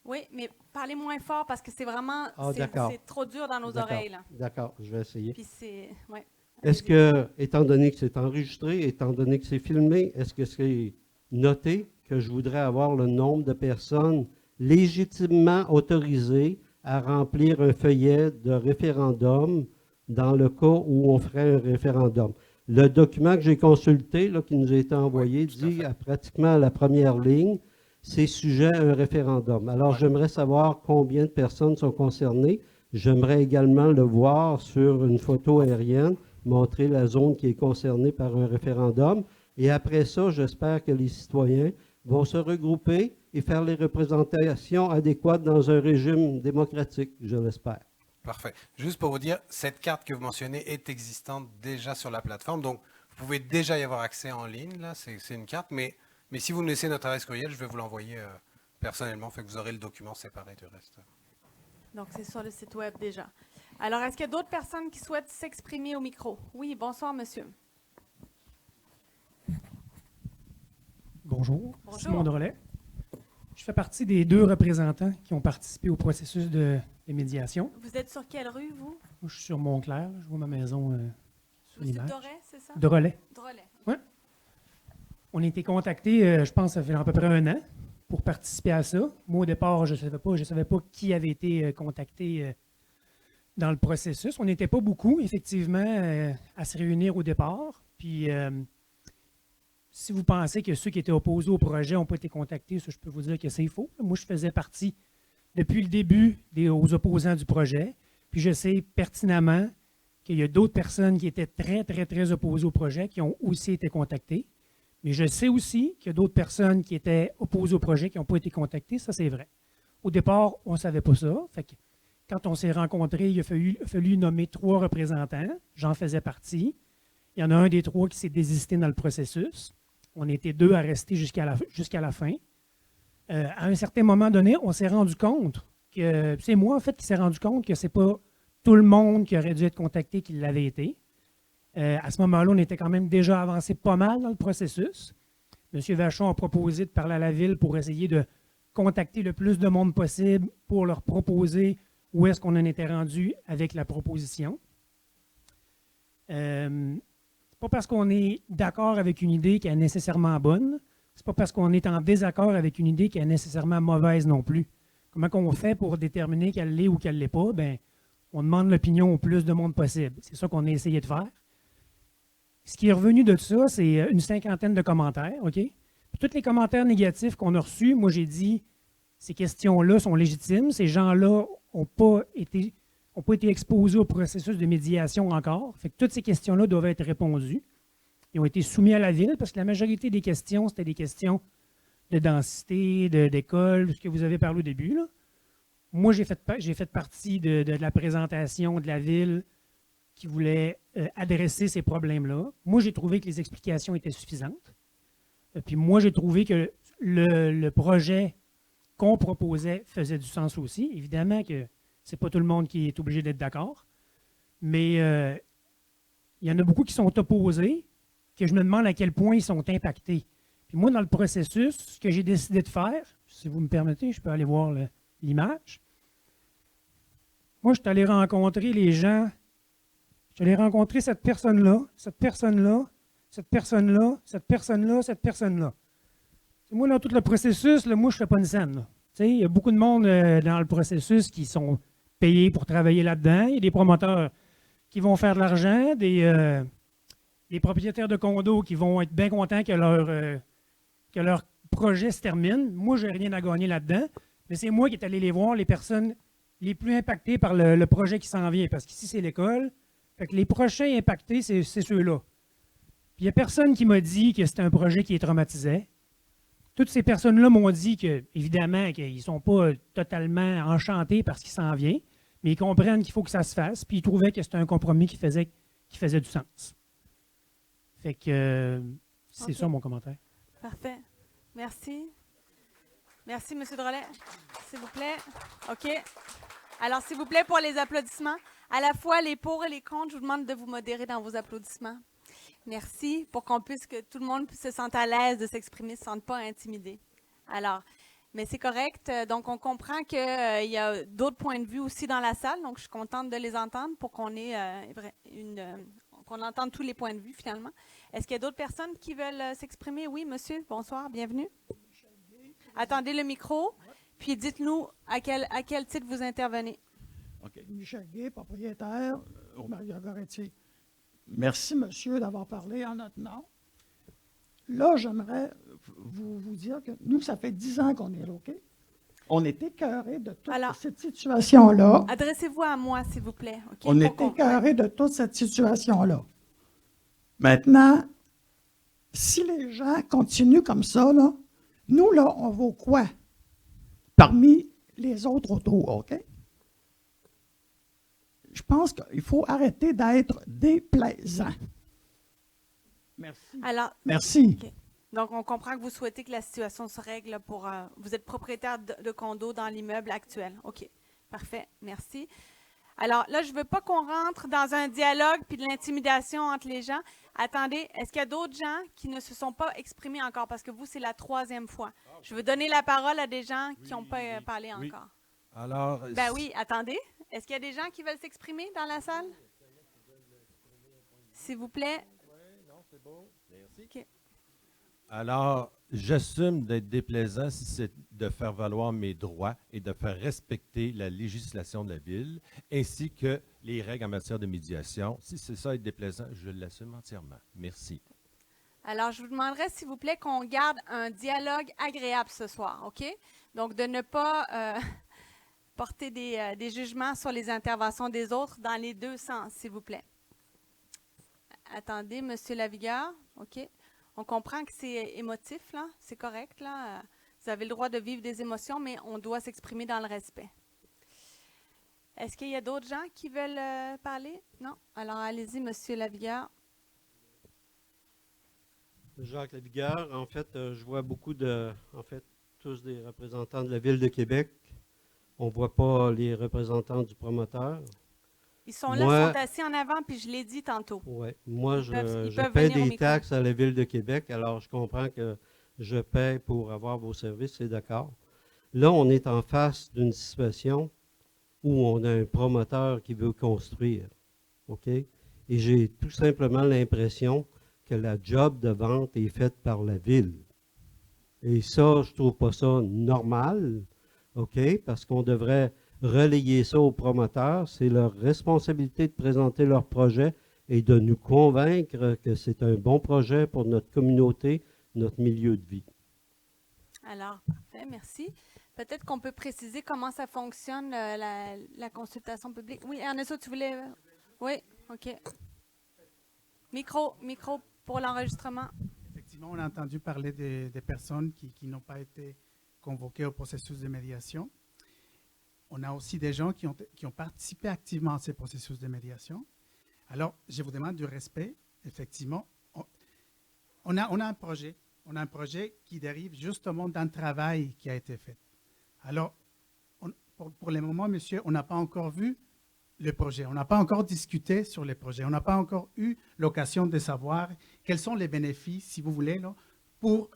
Oui, mais parlez moins fort parce que c'est vraiment... D'accord. c'est trop dur dans nos D'accord. oreilles, là. D'accord, je vais essayer. Puis c'est... Ouais. Est-ce que, étant donné que c'est enregistré, étant donné que c'est filmé, est-ce que c'est noté que je voudrais avoir le nombre de personnes légitimement autorisées à remplir un feuillet de référendum dans le cas où on ferait un référendum? Le document que j'ai consulté, là, qui nous a été envoyé, dit à pratiquement la première ligne, c'est sujet à un référendum. Alors, j'aimerais savoir combien de personnes sont concernées. J'aimerais également le voir sur une photo aérienne, montrer la zone qui est concernée par un référendum. Et après ça, j'espère que les citoyens vont se regrouper et faire les représentations adéquates dans un régime démocratique, je l'espère. Parfait. Juste pour vous dire, cette carte que vous mentionnez est existante déjà sur la plateforme. Donc, vous pouvez déjà y avoir accès en ligne. Là, c'est une carte. Mais si vous me laissez notre adresse courriel, je vais vous l'envoyer personnellement. Fait que vous aurez le document séparé du reste. Donc, c'est sur le site web déjà. Alors, est-ce qu'il y a d'autres personnes qui souhaitent s'exprimer au micro? Oui, bonsoir, monsieur. Bonjour. Bonjour. Simon Drolet. Je fais partie des 2 représentants qui ont participé au processus de médiation. Vous êtes sur quelle rue, vous? Moi, je suis sur Montclair. Je vois ma maison sur C'est l'image. Doré, c'est ça? Drolet. Drolet. Oui. On a été contactés, je pense, ça fait à peu près 1 an pour participer à ça. Moi, au départ, je ne savais pas qui avait été contacté dans le processus. On n'était pas beaucoup, effectivement, à se réunir au départ. Puis, si vous pensez que ceux qui étaient opposés au projet n'ont pas été contactés, ça, je peux vous dire que c'est faux. Moi, je faisais partie, depuis le début, aux opposants du projet. Puis, je sais pertinemment qu'il y a d'autres personnes qui étaient très, très, très opposées au projet qui ont aussi été contactées. Mais je sais aussi qu'il y a d'autres personnes qui étaient opposées au projet qui n'ont pas été contactées. Ça, c'est vrai. Au départ, on ne savait pas ça. Fait que quand on s'est rencontrés, il a fallu nommer 3 représentants. J'en faisais partie. Il y en a un des 3 qui s'est désisté dans le processus. On était 2 à rester jusqu'à la fin. À un certain moment donné, on s'est rendu compte que c'est moi, en fait, qui s'est rendu compte que ce n'est pas tout le monde qui aurait dû être contacté qui l'avait été. À ce moment-là, on était quand même déjà avancé pas mal dans le processus. M. Vachon a proposé de parler à la Ville pour essayer de contacter le plus de monde possible pour leur proposer où est-ce qu'on en était rendu avec la proposition. C'est pas parce qu'on est d'accord avec une idée qu'elle est nécessairement bonne. C'est pas parce qu'on est en désaccord avec une idée qu'elle est nécessairement mauvaise non plus. Comment on fait pour déterminer qu'elle l'est ou qu'elle ne l'est pas? Bien, on demande l'opinion au plus de monde possible. C'est ça qu'on a essayé de faire. Ce qui est revenu de ça, c'est une 50aine de commentaires, OK? Puis tous les commentaires négatifs qu'on a reçus, moi j'ai dit, ces questions-là sont légitimes. Ces gens-là n'ont pas été exposés au processus de médiation encore. Fait que toutes ces questions-là doivent être répondues. Ils ont été soumis à la Ville parce que la majorité des questions, c'était des questions de densité, d'école, ce que vous avez parlé au début, là. Moi, j'ai fait partie de la présentation de la Ville qui voulait adresser ces problèmes-là. Moi, j'ai trouvé que les explications étaient suffisantes. Puis moi, j'ai trouvé que le projet qu'on proposait faisait du sens aussi. Évidemment que ce n'est pas tout le monde qui est obligé d'être d'accord, mais il y en a beaucoup qui sont opposés, que je me demande à quel point ils sont impactés. Puis moi, dans le processus, ce que j'ai décidé de faire, si vous me permettez, je peux aller voir l'image. Moi, je suis allé rencontrer les gens. Je suis allé rencontrer cette personne-là, cette personne-là, cette personne-là, cette personne-là, cette personne-là. Moi, dans tout le processus, là, moi, je ne fais pas une scène. Il y a beaucoup de monde dans le processus qui sont payés pour travailler là-dedans. Il y a des promoteurs qui vont faire de l'argent, des propriétaires de condos qui vont être bien contents que leur projet se termine. Moi, je n'ai rien à gagner là-dedans. Mais c'est moi qui est allé les voir, les personnes les plus impactées par le projet qui s'en vient. Parce qu'ici, c'est l'école. Fait que les prochains impactés, c'est ceux-là. Puis il n'y a personne qui m'a dit que c'était un projet qui les traumatisait. Toutes ces personnes-là m'ont dit que, évidemment, qu'ils ne sont pas totalement enchantés par ce qui s'en vient, mais ils comprennent qu'il faut que ça se fasse, puis ils trouvaient que c'était un compromis qui faisait du sens. Fait que c'est Ok. ça mon commentaire. Parfait. Merci. Merci, M. Drolet. S'il vous plaît. OK. Alors, s'il vous plaît, pour les applaudissements, à la fois les pour et les contre, je vous demande de vous modérer dans vos applaudissements. Merci, pour que tout le monde se sente à l'aise de s'exprimer, ne se sente pas intimidé. Alors, mais c'est correct. Donc, on comprend qu'il y a d'autres points de vue aussi dans la salle. Donc, je suis contente de les entendre pour qu'on ait qu'on entende tous les points de vue, finalement. Est-ce qu'il y a d'autres personnes qui veulent s'exprimer? Oui, monsieur, bonsoir, bienvenue. Attendez le micro, puis dites-nous à quel titre vous intervenez. OK. Michel Gay, propriétaire, Maria Goretti. Merci, monsieur, d'avoir parlé en notre nom. Là, j'aimerais vous dire que nous, ça fait 10 ans qu'on est là, OK? On est écœurés de toute cette situation-là. Adressez-vous à moi, s'il vous plaît. Okay, On est écœurés de toute cette situation-là. Maintenant, si les gens continuent comme ça, là, nous, là, on vaut quoi? Parmi les autres autour, OK? Je pense qu'il faut arrêter d'être déplaisant. Merci. Alors, merci. Okay. Donc, on comprend que vous souhaitez que la situation se règle pour... vous êtes propriétaire de condo dans l'immeuble actuel. OK. Parfait. Merci. Alors, là, je ne veux pas qu'on rentre dans un dialogue puis de l'intimidation entre les gens. Attendez, est-ce qu'il y a d'autres gens qui ne se sont pas exprimés encore? Parce que vous, c'est la 3e fois. Je veux donner la parole à des gens qui n'ont pas parlé encore. Alors, Ben oui, attendez. Est-ce qu'il y a des gens qui veulent s'exprimer dans la salle? S'il vous plaît. Oui, non, c'est beau. Merci. Okay. Alors, j'assume d'être déplaisant si c'est de faire valoir mes droits et de faire respecter la législation de la Ville, ainsi que les règles en matière de médiation. Si c'est ça être déplaisant, je l'assume entièrement. Merci. Alors, je vous demanderais, s'il vous plaît, qu'on garde un dialogue agréable ce soir, OK? Donc, de ne pas porter des jugements sur les interventions des autres dans les deux sens, s'il vous plaît. Attendez, M. Lavigueur, OK? On comprend que c'est émotif, là, c'est correct, là. Vous avez le droit de vivre des émotions, mais on doit s'exprimer dans le respect. Est-ce qu'il y a d'autres gens qui veulent parler? Non? Alors, allez-y, M. Lavigueur. Jacques Lavigueur, en fait, je vois beaucoup tous des représentants de la Ville de Québec. On ne voit pas les représentants du promoteur. Ils sont là, Moi- ils sont assis en avant, puis je l'ai dit tantôt. Ouais. Moi, Ils peuvent je paie venir au des micro. taxes à la Ville de Québec, alors je comprends que je paie pour avoir vos services, c'est d'accord. Là, on est en face d'une situation où on a un promoteur qui veut construire, OK? Et j'ai tout simplement l'impression que la job de vente est faite par la Ville. Et ça, je trouve pas ça normal, OK? Parce qu'on devrait relayer ça aux promoteurs. C'est leur responsabilité de présenter leur projet et de nous convaincre que c'est un bon projet pour notre communauté, notre milieu de vie. Alors, parfait, merci. Peut-être qu'on peut préciser comment ça fonctionne, la consultation publique. Oui, Ernesto, tu voulais... Oui, OK. Micro pour l'enregistrement. Effectivement, on a entendu parler des personnes qui n'ont pas été convoquées au processus de médiation. On a aussi des gens qui ont participé activement à ces processus de médiation. Alors, je vous demande du respect. Effectivement, on a un projet. On a un projet qui dérive justement d'un travail qui a été fait. Alors, pour le moment, monsieur, on n'a pas encore vu le projet. On n'a pas encore discuté sur les projets. On n'a pas encore eu l'occasion de savoir quels sont les bénéfices, si vous voulez, là, pour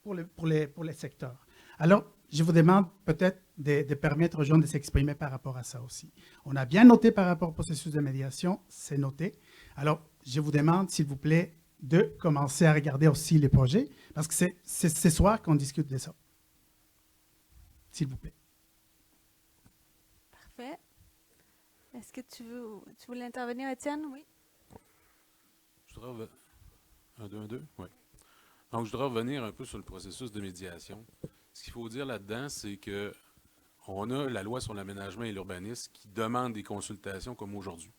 les secteurs. Alors, je vous demande peut-être de permettre aux gens de s'exprimer par rapport à ça aussi. On a bien noté par rapport au processus de médiation, c'est noté. Alors, je vous demande, s'il vous plaît, de commencer à regarder aussi les projets, parce que c'est ce soir qu'on discute de ça. S'il vous plaît. Parfait. Est-ce que tu voulais intervenir, Étienne? Oui. Je voudrais 1, 2, 1, 2, oui. Donc, je voudrais revenir un peu sur le processus de médiation. Ce qu'il faut dire là-dedans, c'est que on a la loi sur l'aménagement et l'urbanisme qui demande des consultations comme aujourd'hui.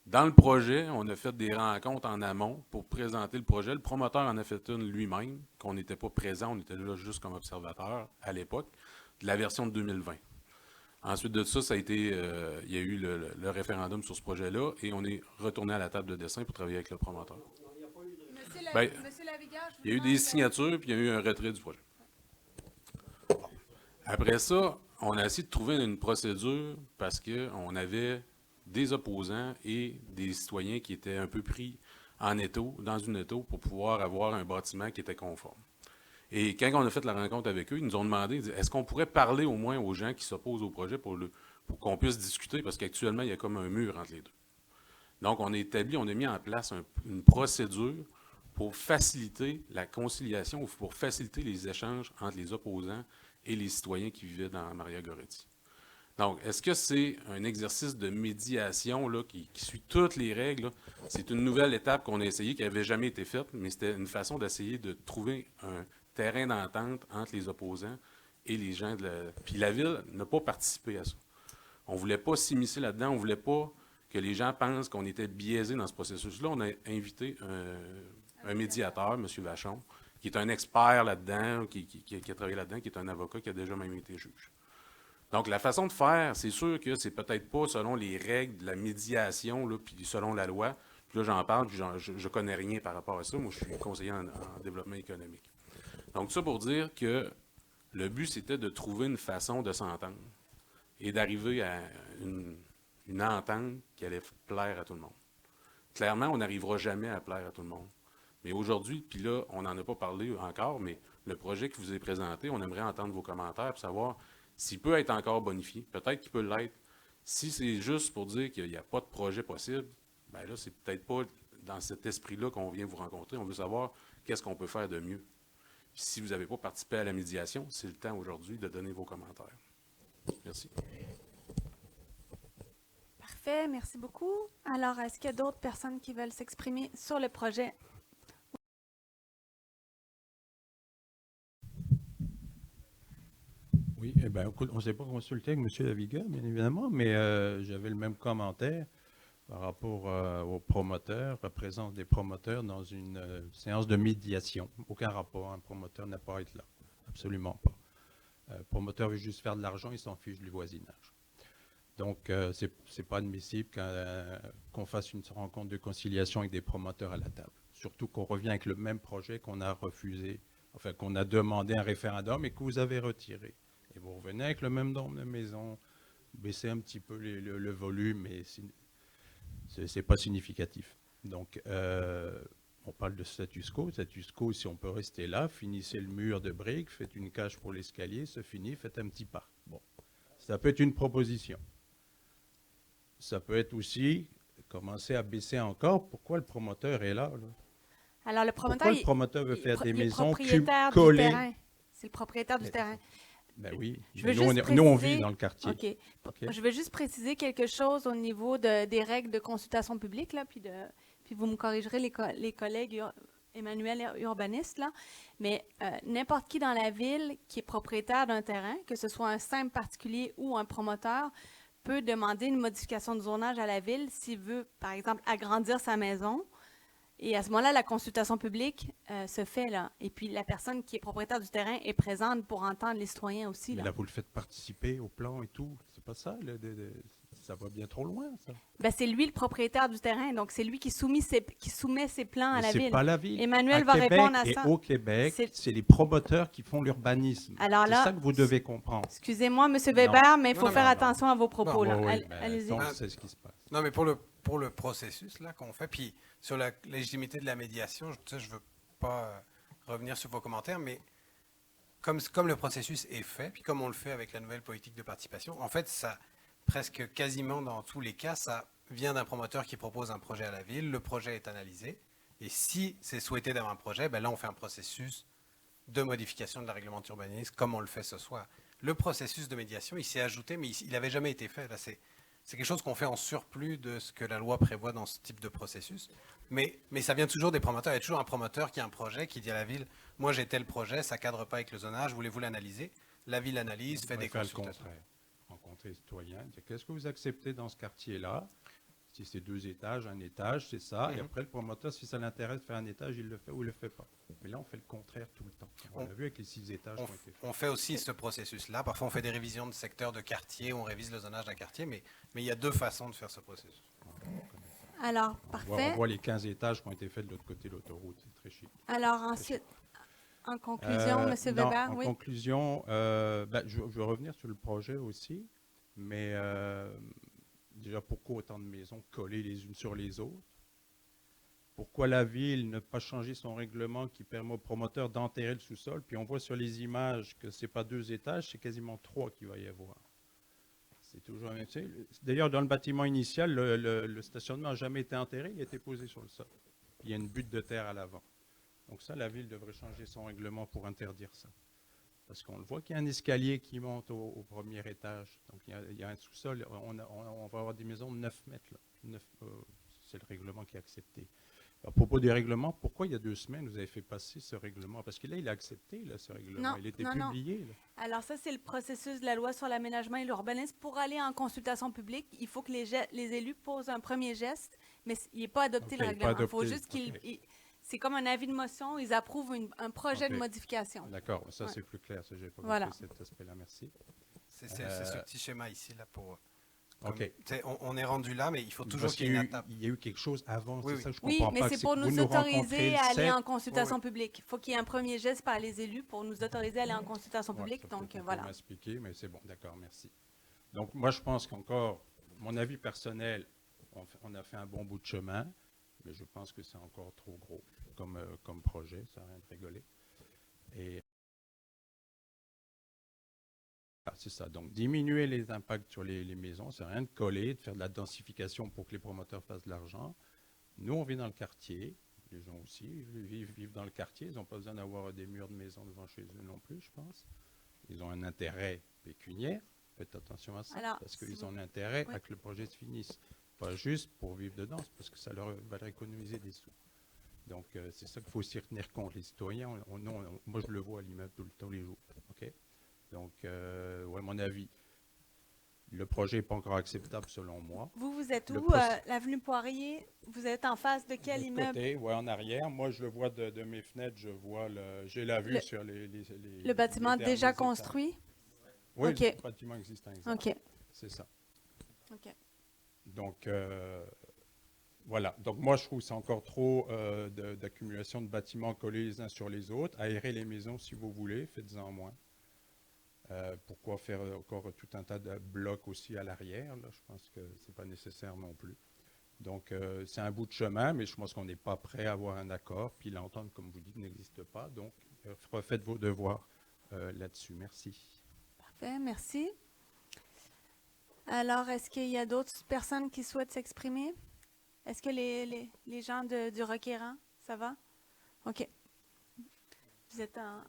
Dans le projet, on a fait des rencontres en amont pour présenter le projet. Le promoteur en a fait une lui-même, qu'on n'était pas présent, on était là juste comme observateur à l'époque, de la version de 2020. Ensuite de ça, ça a été, il y a eu le référendum sur ce projet-là et on est retourné à la table de dessin pour travailler avec le promoteur. Monsieur Lavigard, Il y a eu des signatures puis il y a eu un retrait du projet. Après ça, on a essayé de trouver une procédure parce qu'on avait des opposants et des citoyens qui étaient un peu pris en étau, dans une étau, pour pouvoir avoir un bâtiment qui était conforme. Et quand on a fait la rencontre avec eux, ils nous ont demandé, est-ce qu'on pourrait parler au moins aux gens qui s'opposent au projet pour qu'on puisse discuter, parce qu'actuellement, il y a comme un mur entre les deux. Donc, on a mis en place une procédure pour faciliter la conciliation, pour faciliter les échanges entre les opposants et les citoyens qui vivaient dans Maria-Goretti. Donc, est-ce que c'est un exercice de médiation là, qui suit toutes les règles? C'est une nouvelle étape qu'on a essayée, qui n'avait jamais été faite, mais c'était une façon d'essayer de trouver un terrain d'entente entre les opposants et les gens de la... Puis la Ville n'a pas participé à ça. On ne voulait pas s'immiscer là-dedans, on ne voulait pas que les gens pensent qu'on était biaisés dans ce processus-là. On a invité un médiateur, M. Vachon, qui est un expert là-dedans, qui a travaillé là-dedans, qui est un avocat, qui a déjà même été juge. Donc, la façon de faire, c'est sûr que c'est peut-être pas selon les règles de la médiation, là, puis selon la loi. Puis là, j'en parle, puis je ne connais rien par rapport à ça. Moi, je suis conseiller en développement économique. Donc, ça pour dire que le but, c'était de trouver une façon de s'entendre et d'arriver à une entente qui allait plaire à tout le monde. Clairement, on n'arrivera jamais à plaire à tout le monde. Mais aujourd'hui, puis là, on n'en a pas parlé encore, mais le projet qui vous est présenté, on aimerait entendre vos commentaires pour savoir s'il peut être encore bonifié. Peut-être qu'il peut l'être. Si c'est juste pour dire qu'il n'y a pas de projet possible, bien là, c'est peut-être pas dans cet esprit-là qu'on vient vous rencontrer. On veut savoir qu'est-ce qu'on peut faire de mieux. Puis si vous n'avez pas participé à la médiation, c'est le temps aujourd'hui de donner vos commentaires. Merci. Parfait, merci beaucoup. Alors, est-ce qu'il y a d'autres personnes qui veulent s'exprimer sur le projet? Oui, eh bien, on ne s'est pas consulté avec M. Laviga, bien évidemment, mais j'avais le même commentaire par rapport aux promoteurs, la présence des promoteurs dans une séance de médiation. Aucun rapport, un promoteur n'a pas à être là, absolument pas. Le promoteur veut juste faire de l'argent, il s'en fiche du voisinage. Donc, c'est pas admissible qu'on fasse une rencontre de conciliation avec des promoteurs à la table. Surtout qu'on revient avec le même projet qu'on a refusé, enfin qu'on a demandé un référendum et que vous avez retiré. Et vous revenez avec le même nombre de maisons, baisser un petit peu le volume, mais c'est pas significatif. Donc, on parle de status quo. Status quo, si on peut rester là, finissez le mur de briques, faites une cage pour l'escalier, c'est fini, faites un petit parc. Bon, ça peut être une proposition. Ça peut être aussi commencer à baisser encore. Pourquoi le promoteur est là? Alors, le promoteur, Pourquoi le promoteur veut faire des maisons collées? collées? C'est le propriétaire du terrain. Ben oui. Nous, on vit dans le quartier. OK. Je veux juste préciser quelque chose au niveau des règles de consultation publique, là, puis vous me corrigerez, les collègues Emmanuel urbanistes, là. Mais n'importe qui dans la ville qui est propriétaire d'un terrain, que ce soit un simple particulier ou un promoteur, peut demander une modification de zonage à la ville s'il veut, par exemple, agrandir sa maison. Et à ce moment-là, la consultation publique se fait, là. Et puis, la personne qui est propriétaire du terrain est présente pour entendre les citoyens aussi, Mais là. là, vous le faites participer au plan et tout. C'est pas ça, ça va bien trop loin, ça. Ben, c'est lui le propriétaire du terrain, donc c'est lui qui soumet ses plans à la ville. C'est pas la ville. Emmanuel à va Québec répondre à et ça. au Québec, c'est les promoteurs qui font l'urbanisme. Alors C'est là, ça que vous devez comprendre. Excusez-moi, M. Weber, mais il faut Non, faire non, attention à vos propos, là. Allez-y. Allez-y. C'est ce qui se passe. Non, mais pour le processus là qu'on fait, puis sur la légitimité de la médiation, je ne veux pas revenir sur vos commentaires, mais comme le processus est fait, puis comme on le fait avec la nouvelle politique de participation, en fait, ça, presque quasiment dans tous les cas, ça vient d'un promoteur qui propose un projet à la ville, le projet est analysé, et si c'est souhaité d'avoir un projet, ben là, on fait un processus de modification de la réglementation urbanisme, comme on le fait ce soir. Le processus de médiation, il s'est ajouté, mais il n'avait jamais été fait. Là, c'est quelque chose qu'on fait en surplus de ce que la loi prévoit dans ce type de processus. Mais ça vient toujours des promoteurs. Il y a toujours un promoteur qui a un projet, qui dit à la ville, moi j'ai tel projet, ça ne cadre pas avec le zonage, voulez-vous l'analyser? La ville analyse, fait des consultations. Le contraire. Rencontrer les citoyens, dire qu'est-ce que vous acceptez dans ce quartier-là? Si c'est 2 étages, 1 étage, c'est ça. Et après, le promoteur, si ça l'intéresse de faire un étage, il le fait ou il ne le fait pas. Mais là, on fait le contraire tout le temps. On l'a vu avec les 6 étages qui ont été faits. On fait aussi ce processus-là. Parfois, on fait des révisions de secteur de quartier, on révise le zonage d'un quartier, mais il y a 2 façons de faire ce processus. Alors, parfait. On voit les 15 étages qui ont été faits de l'autre côté de l'autoroute. C'est très chic. Alors, ensuite, en conclusion, M. Weber, oui. En conclusion, je veux revenir sur le projet aussi, mais déjà, pourquoi autant de maisons collées les unes sur les autres? Pourquoi la ville ne pas changer son règlement qui permet aux promoteurs d'enterrer le sous-sol? Puis on voit sur les images que ce n'est pas 2 étages, c'est quasiment 3 qu'il va y avoir. C'est toujours un... D'ailleurs, dans le bâtiment initial, le stationnement n'a jamais été enterré, il a été posé sur le sol. Il y a une butte de terre à l'avant. Donc ça, la ville devrait changer son règlement pour interdire ça. Parce qu'on le voit qu'il y a un escalier qui monte au premier étage. Donc il y a un sous-sol. On va avoir des maisons de 9 mètres. Là. C'est le règlement qui est accepté. À propos des règlements, pourquoi il y a 2 semaines vous avez fait passer ce règlement? Parce que là, il est accepté, là, ce règlement. Il était publié. Là. Alors ça, c'est le processus de la loi sur l'aménagement et l'urbanisme. Pour aller en consultation publique, il faut que les élus posent un premier geste, mais il n'est pas adopté le règlement. Il faut juste qu'ils... C'est comme un avis de motion, ils approuvent un projet de modification. D'accord, ça c'est plus clair, ça j'ai pas compris cet aspect-là, merci. C'est ce petit schéma ici là pour. On est rendu là, mais il faut toujours qu'il y ait une étape. Il y a eu quelque chose avant, c'est ça je comprends oui, pas. Oui, mais c'est pour nous autoriser à aller en consultation publique. Il faut qu'il y ait un premier geste par les élus pour nous autoriser à aller en consultation publique. Donc voilà. Vous m'expliquer, mais c'est bon, d'accord, merci. Donc moi je pense qu'encore, mon avis personnel, on a fait un bon bout de chemin. Mais je pense que c'est encore trop gros comme projet, ça n'a rien de rigoler. Et c'est ça. Donc, diminuer les impacts sur les maisons, c'est rien de coller, de faire de la densification pour que les promoteurs fassent de l'argent. Nous, on vit dans le quartier. Les gens aussi vivent dans le quartier. Ils n'ont pas besoin d'avoir des murs de maison devant chez eux non plus, je pense. Ils ont un intérêt pécuniaire. Faites attention à ça, parce qu'ils ont un intérêt à que le projet se finisse. Pas juste pour vivre dedans, parce que ça leur va leur économiser des sous. Donc, c'est ça qu'il faut aussi retenir compte. Les citoyens, moi, je le vois à l'immeuble tous les jours. Okay? Donc, à mon avis, le projet n'est pas encore acceptable selon moi. Vous êtes où? L'avenue Poirier? Vous êtes en face de quel immeuble? Côté, en arrière. Moi, je le vois de mes fenêtres. J'ai la vue sur les le bâtiment déjà construit? Oui, le bâtiment existant. OK. C'est ça. OK. Donc, voilà. Donc, moi, je trouve que c'est encore trop d'accumulation de bâtiments collés les uns sur les autres. Aérer les maisons, si vous voulez, faites-en moins. Pourquoi faire encore tout un tas de blocs aussi à l'arrière? Là? Je pense que ce n'est pas nécessaire non plus. Donc, c'est un bout de chemin, mais je pense qu'on n'est pas prêt à avoir un accord. Puis l'entente, comme vous dites, n'existe pas. Donc, refaites vos devoirs là-dessus. Merci. Parfait, merci. Alors, est-ce qu'il y a d'autres personnes qui souhaitent s'exprimer? Est-ce que les gens du requérant, ça va? OK. Vous êtes un...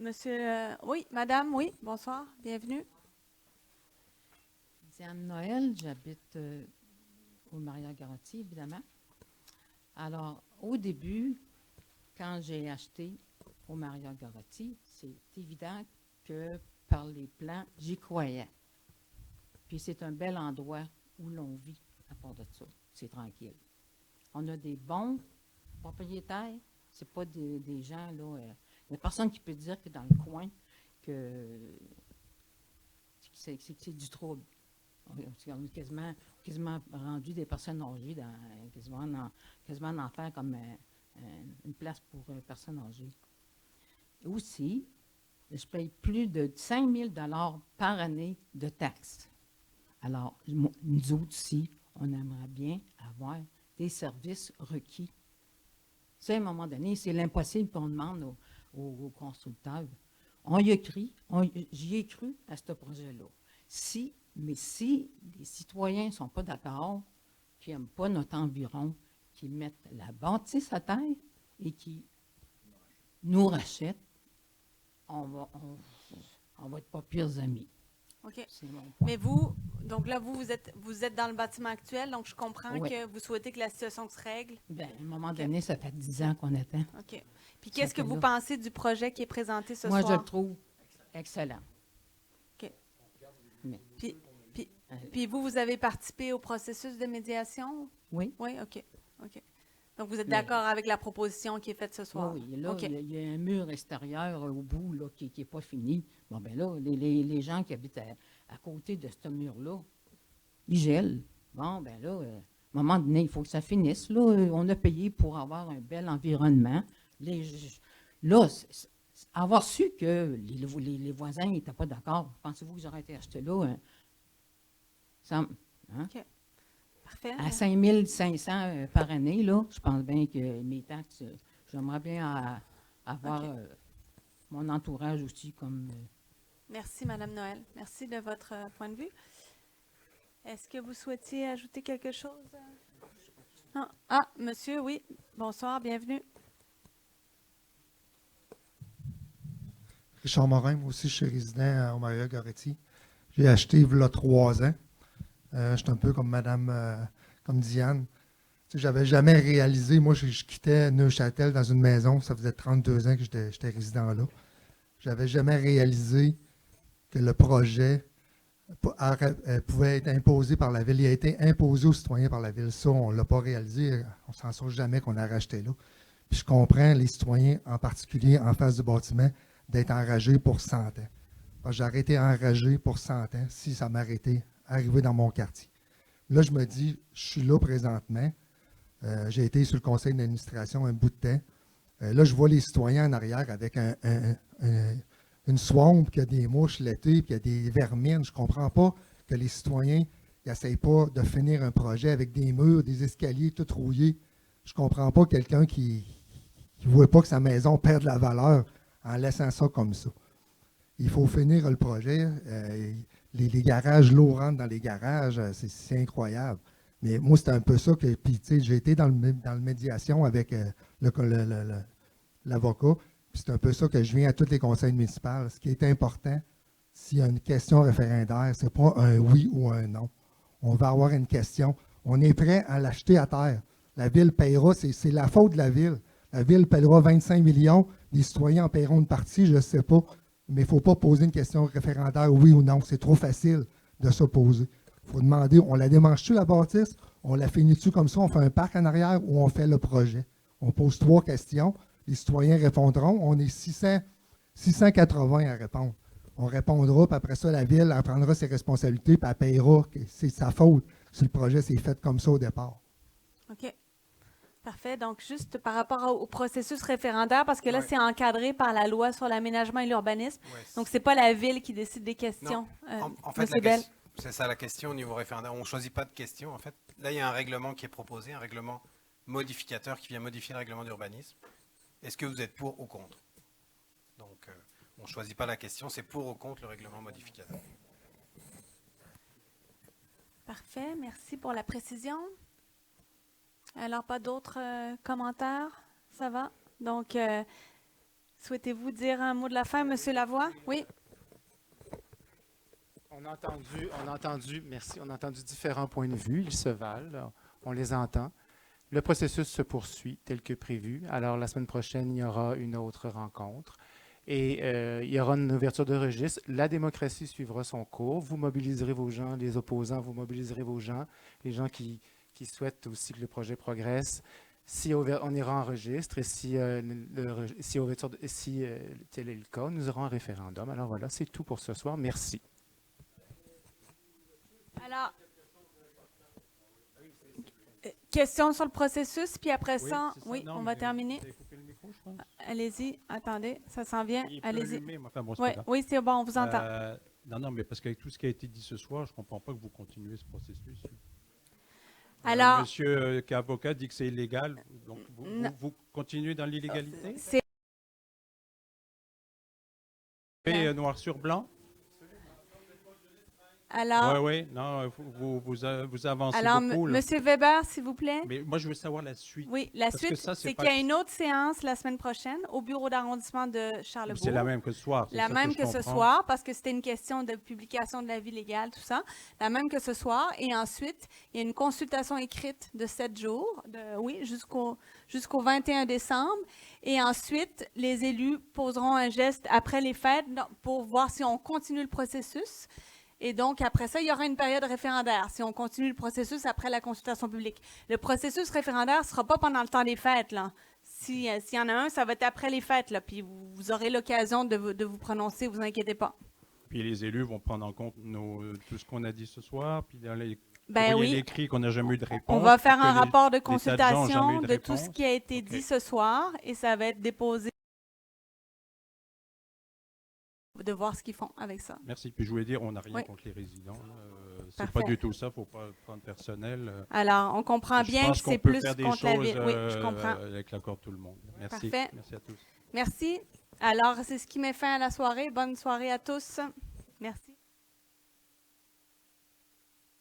Monsieur... oui, madame, oui, bonsoir, bienvenue. Diane Noël, j'habite au Maria-Garotti, évidemment. Alors, au début, quand j'ai acheté au Maria-Garotti, c'est évident que par les plans, j'y croyais. Puis c'est un bel endroit où l'on vit à part de ça. C'est tranquille. On a des bons propriétaires. C'est pas des gens, là... il n'y a personne qui peut dire que dans le coin, que c'est du trouble. On est quasiment rendu des personnes âgées, quasiment en faire comme une place pour personnes âgées. Et aussi, je paye plus de 5 000 $ par année de taxes. Alors, nous autres ici, on aimerait bien avoir des services requis. C'est à un moment donné, c'est l'impossible qu'on demande aux constructeurs. J'y ai cru à ce projet-là. Mais si les citoyens ne sont pas d'accord, qui n'aiment pas notre environ, qui mettent la bâtisse à terre et qui nous rachètent, on va être pas pires amis. OK. Mais vous, donc là, vous êtes dans le bâtiment actuel, donc je comprends que vous souhaitez que la situation se règle. Bien, à un moment donné, ça fait 10 ans qu'on attend. OK. Puis qu'est-ce que vous pensez du projet qui est présenté ce soir? Moi, je le trouve excellent. OK. Puis vous avez participé au processus de médiation? Oui. Oui, OK. Donc, vous êtes d'accord avec la proposition qui est faite ce soir? Oui, là, il y a un mur extérieur au bout là, qui n'est pas fini. Bon, bien là, les gens qui habitent à côté de ce mur-là, ils gèlent. Bon, bien là, à un moment donné, il faut que ça finisse. Là, on a payé pour avoir un bel environnement. Là, avoir su que les voisins n'étaient pas d'accord, pensez-vous que j'aurais été acheté là? OK. Parfait. À 5 500 par année, là, je pense bien que mes taxes, j'aimerais bien avoir mon entourage aussi comme... Merci, Madame Noël. Merci de votre point de vue. Est-ce que vous souhaitiez ajouter quelque chose? Non. Ah, monsieur, oui. Bonsoir, bienvenue. Richard Morin, moi aussi, je suis résident au Maria-Garotti. J'ai acheté il y a 3 ans. Je suis un peu comme Madame, comme Diane. Tu sais, j'avais jamais réalisé, moi, je quittais Neuchâtel dans une maison, ça faisait 32 ans que j'étais résident là. J'avais jamais réalisé que le projet pouvait être imposé par la ville. Il a été imposé aux citoyens par la ville. Ça, on ne l'a pas réalisé. On s'en sort jamais qu'on a racheté là. Puis je comprends les citoyens, en particulier en face du bâtiment, d'être enragés pour 100 ans. J'aurais été enragé pour 100 ans si ça m'arrêtait arrivé dans mon quartier. Là, je me dis, je suis là présentement. J'ai été sur le conseil d'administration un bout de temps. Là, je vois les citoyens en arrière avec une swamp, qui a des mouches l'été, puis il y a des vermines. Je ne comprends pas que les citoyens n'essayent pas de finir un projet avec des murs, des escaliers tout rouillés. Je ne comprends pas quelqu'un qui ne voit pas que sa maison perd de la valeur en laissant ça comme ça. Il faut finir le projet. Les garages, l'eau rentre dans les garages, c'est incroyable. Mais moi, c'était un peu ça que. Puis, tu sais, j'ai été dans le médiation avec l'avocat. Puis, c'est un peu ça que je viens à tous les conseils municipaux. Ce qui est important, s'il y a une question référendaire, ce n'est pas un oui ou un non. On va avoir une question. On est prêt à l'acheter à terre. La ville paiera, c'est la faute de la ville. La ville paiera 25 millions. Les citoyens en paieront une partie, je ne sais pas. Mais il ne faut pas poser une question référendaire oui ou non. C'est trop facile de s'opposer. Il faut demander, on la démange-tu la bâtisse? On la finit-tu comme ça? On fait un parc en arrière ou on fait le projet? On pose 3 questions. Les citoyens répondront. On est 680 à répondre. On répondra, puis après ça, la ville elle prendra ses responsabilités, puis elle paiera. C'est sa faute si le projet s'est fait comme ça au départ. OK. Parfait. Donc, juste par rapport au processus référendaire, parce que là, Ouais. c'est encadré par la loi sur l'aménagement et l'urbanisme. Ouais, Donc, c'est pas la ville qui décide des questions. En fait, Monsieur Bell. c'est ça la question au niveau référendaire. On ne choisit pas de question. En fait, là, il y a un règlement qui est proposé, un règlement modificateur qui vient modifier le règlement d'urbanisme. Est-ce que vous êtes pour ou contre? Donc, on ne choisit pas la question, c'est pour ou contre le règlement modificateur. Parfait. Merci pour la précision. Alors, pas d'autres commentaires? Ça va? Donc, souhaitez-vous dire un mot de la fin, Monsieur Lavoie? Oui? On a entendu différents points de vue, ils se valent, on les entend. Le processus se poursuit tel que prévu. Alors, la semaine prochaine, il y aura une autre rencontre et il y aura une ouverture de registre. La démocratie suivra son cours. Vous mobiliserez vos gens, les opposants, vous mobiliserez vos gens, les gens qui souhaitent aussi que le projet progresse. Si on ira en registre et si tel est le cas, nous aurons un référendum. Alors voilà, c'est tout pour ce soir. Merci. Alors, question sur le processus, puis après ça, oui, on va terminer. Allez-y, attendez, ça s'en vient. Allez-y. Oui, c'est bon, on vous entend. Non, mais parce qu'avec tout ce qui a été dit ce soir, je ne comprends pas que vous continuez ce processus. Alors, monsieur qui est avocat dit que c'est illégal, donc vous continuez dans l'illégalité? C'est noir sur blanc? Alors, Oui, non, vous avancez alors beaucoup. Là. Monsieur Weber, s'il vous plaît. Mais moi, je veux savoir la suite. Oui, la Parce que suite, ça, c'est pas- qu'il y a une autre séance la semaine prochaine au bureau d'arrondissement de Charlebourg. C'est la même que ce soir. c'est La ça même je que ce comprends. soir, parce que c'était une question de publication de l'avis légal, tout ça. La même que ce soir. Et ensuite, il y a une consultation écrite de 7 jours, jusqu'au 21 décembre. Et ensuite, les élus poseront un geste après les fêtes pour voir si on continue le processus. Et donc, après ça, il y aura une période référendaire si on continue le processus après la consultation publique. Le processus référendaire ne sera pas pendant le temps des fêtes, là. S'il y en a un, ça va être après les fêtes, là, puis vous aurez l'occasion de vous prononcer, vous inquiétez pas. Puis les élus vont prendre en compte tout ce qu'on a dit ce soir, puis dans les Ben oui. écrits qu'on n'a jamais eu de réponse. On va faire que un les- rapport de les tas gens ont jamais consultation eu de tout ce réponse. qui a été dit ce soir et ça va être déposé de voir ce qu'ils font avec ça. Merci. Puis je voulais dire, on n'a rien Oui. contre les résidents. C'est Parfait. pas du tout ça, il ne faut pas le prendre personnel. Alors, on comprend Je bien pense que qu'on c'est peut plus faire des contre la choses, ville. Oui, je comprends. avec l'accord de tout le monde. Merci. Parfait. Merci à tous. Merci. Alors, c'est ce qui met fin à la soirée. Bonne soirée à tous. Merci.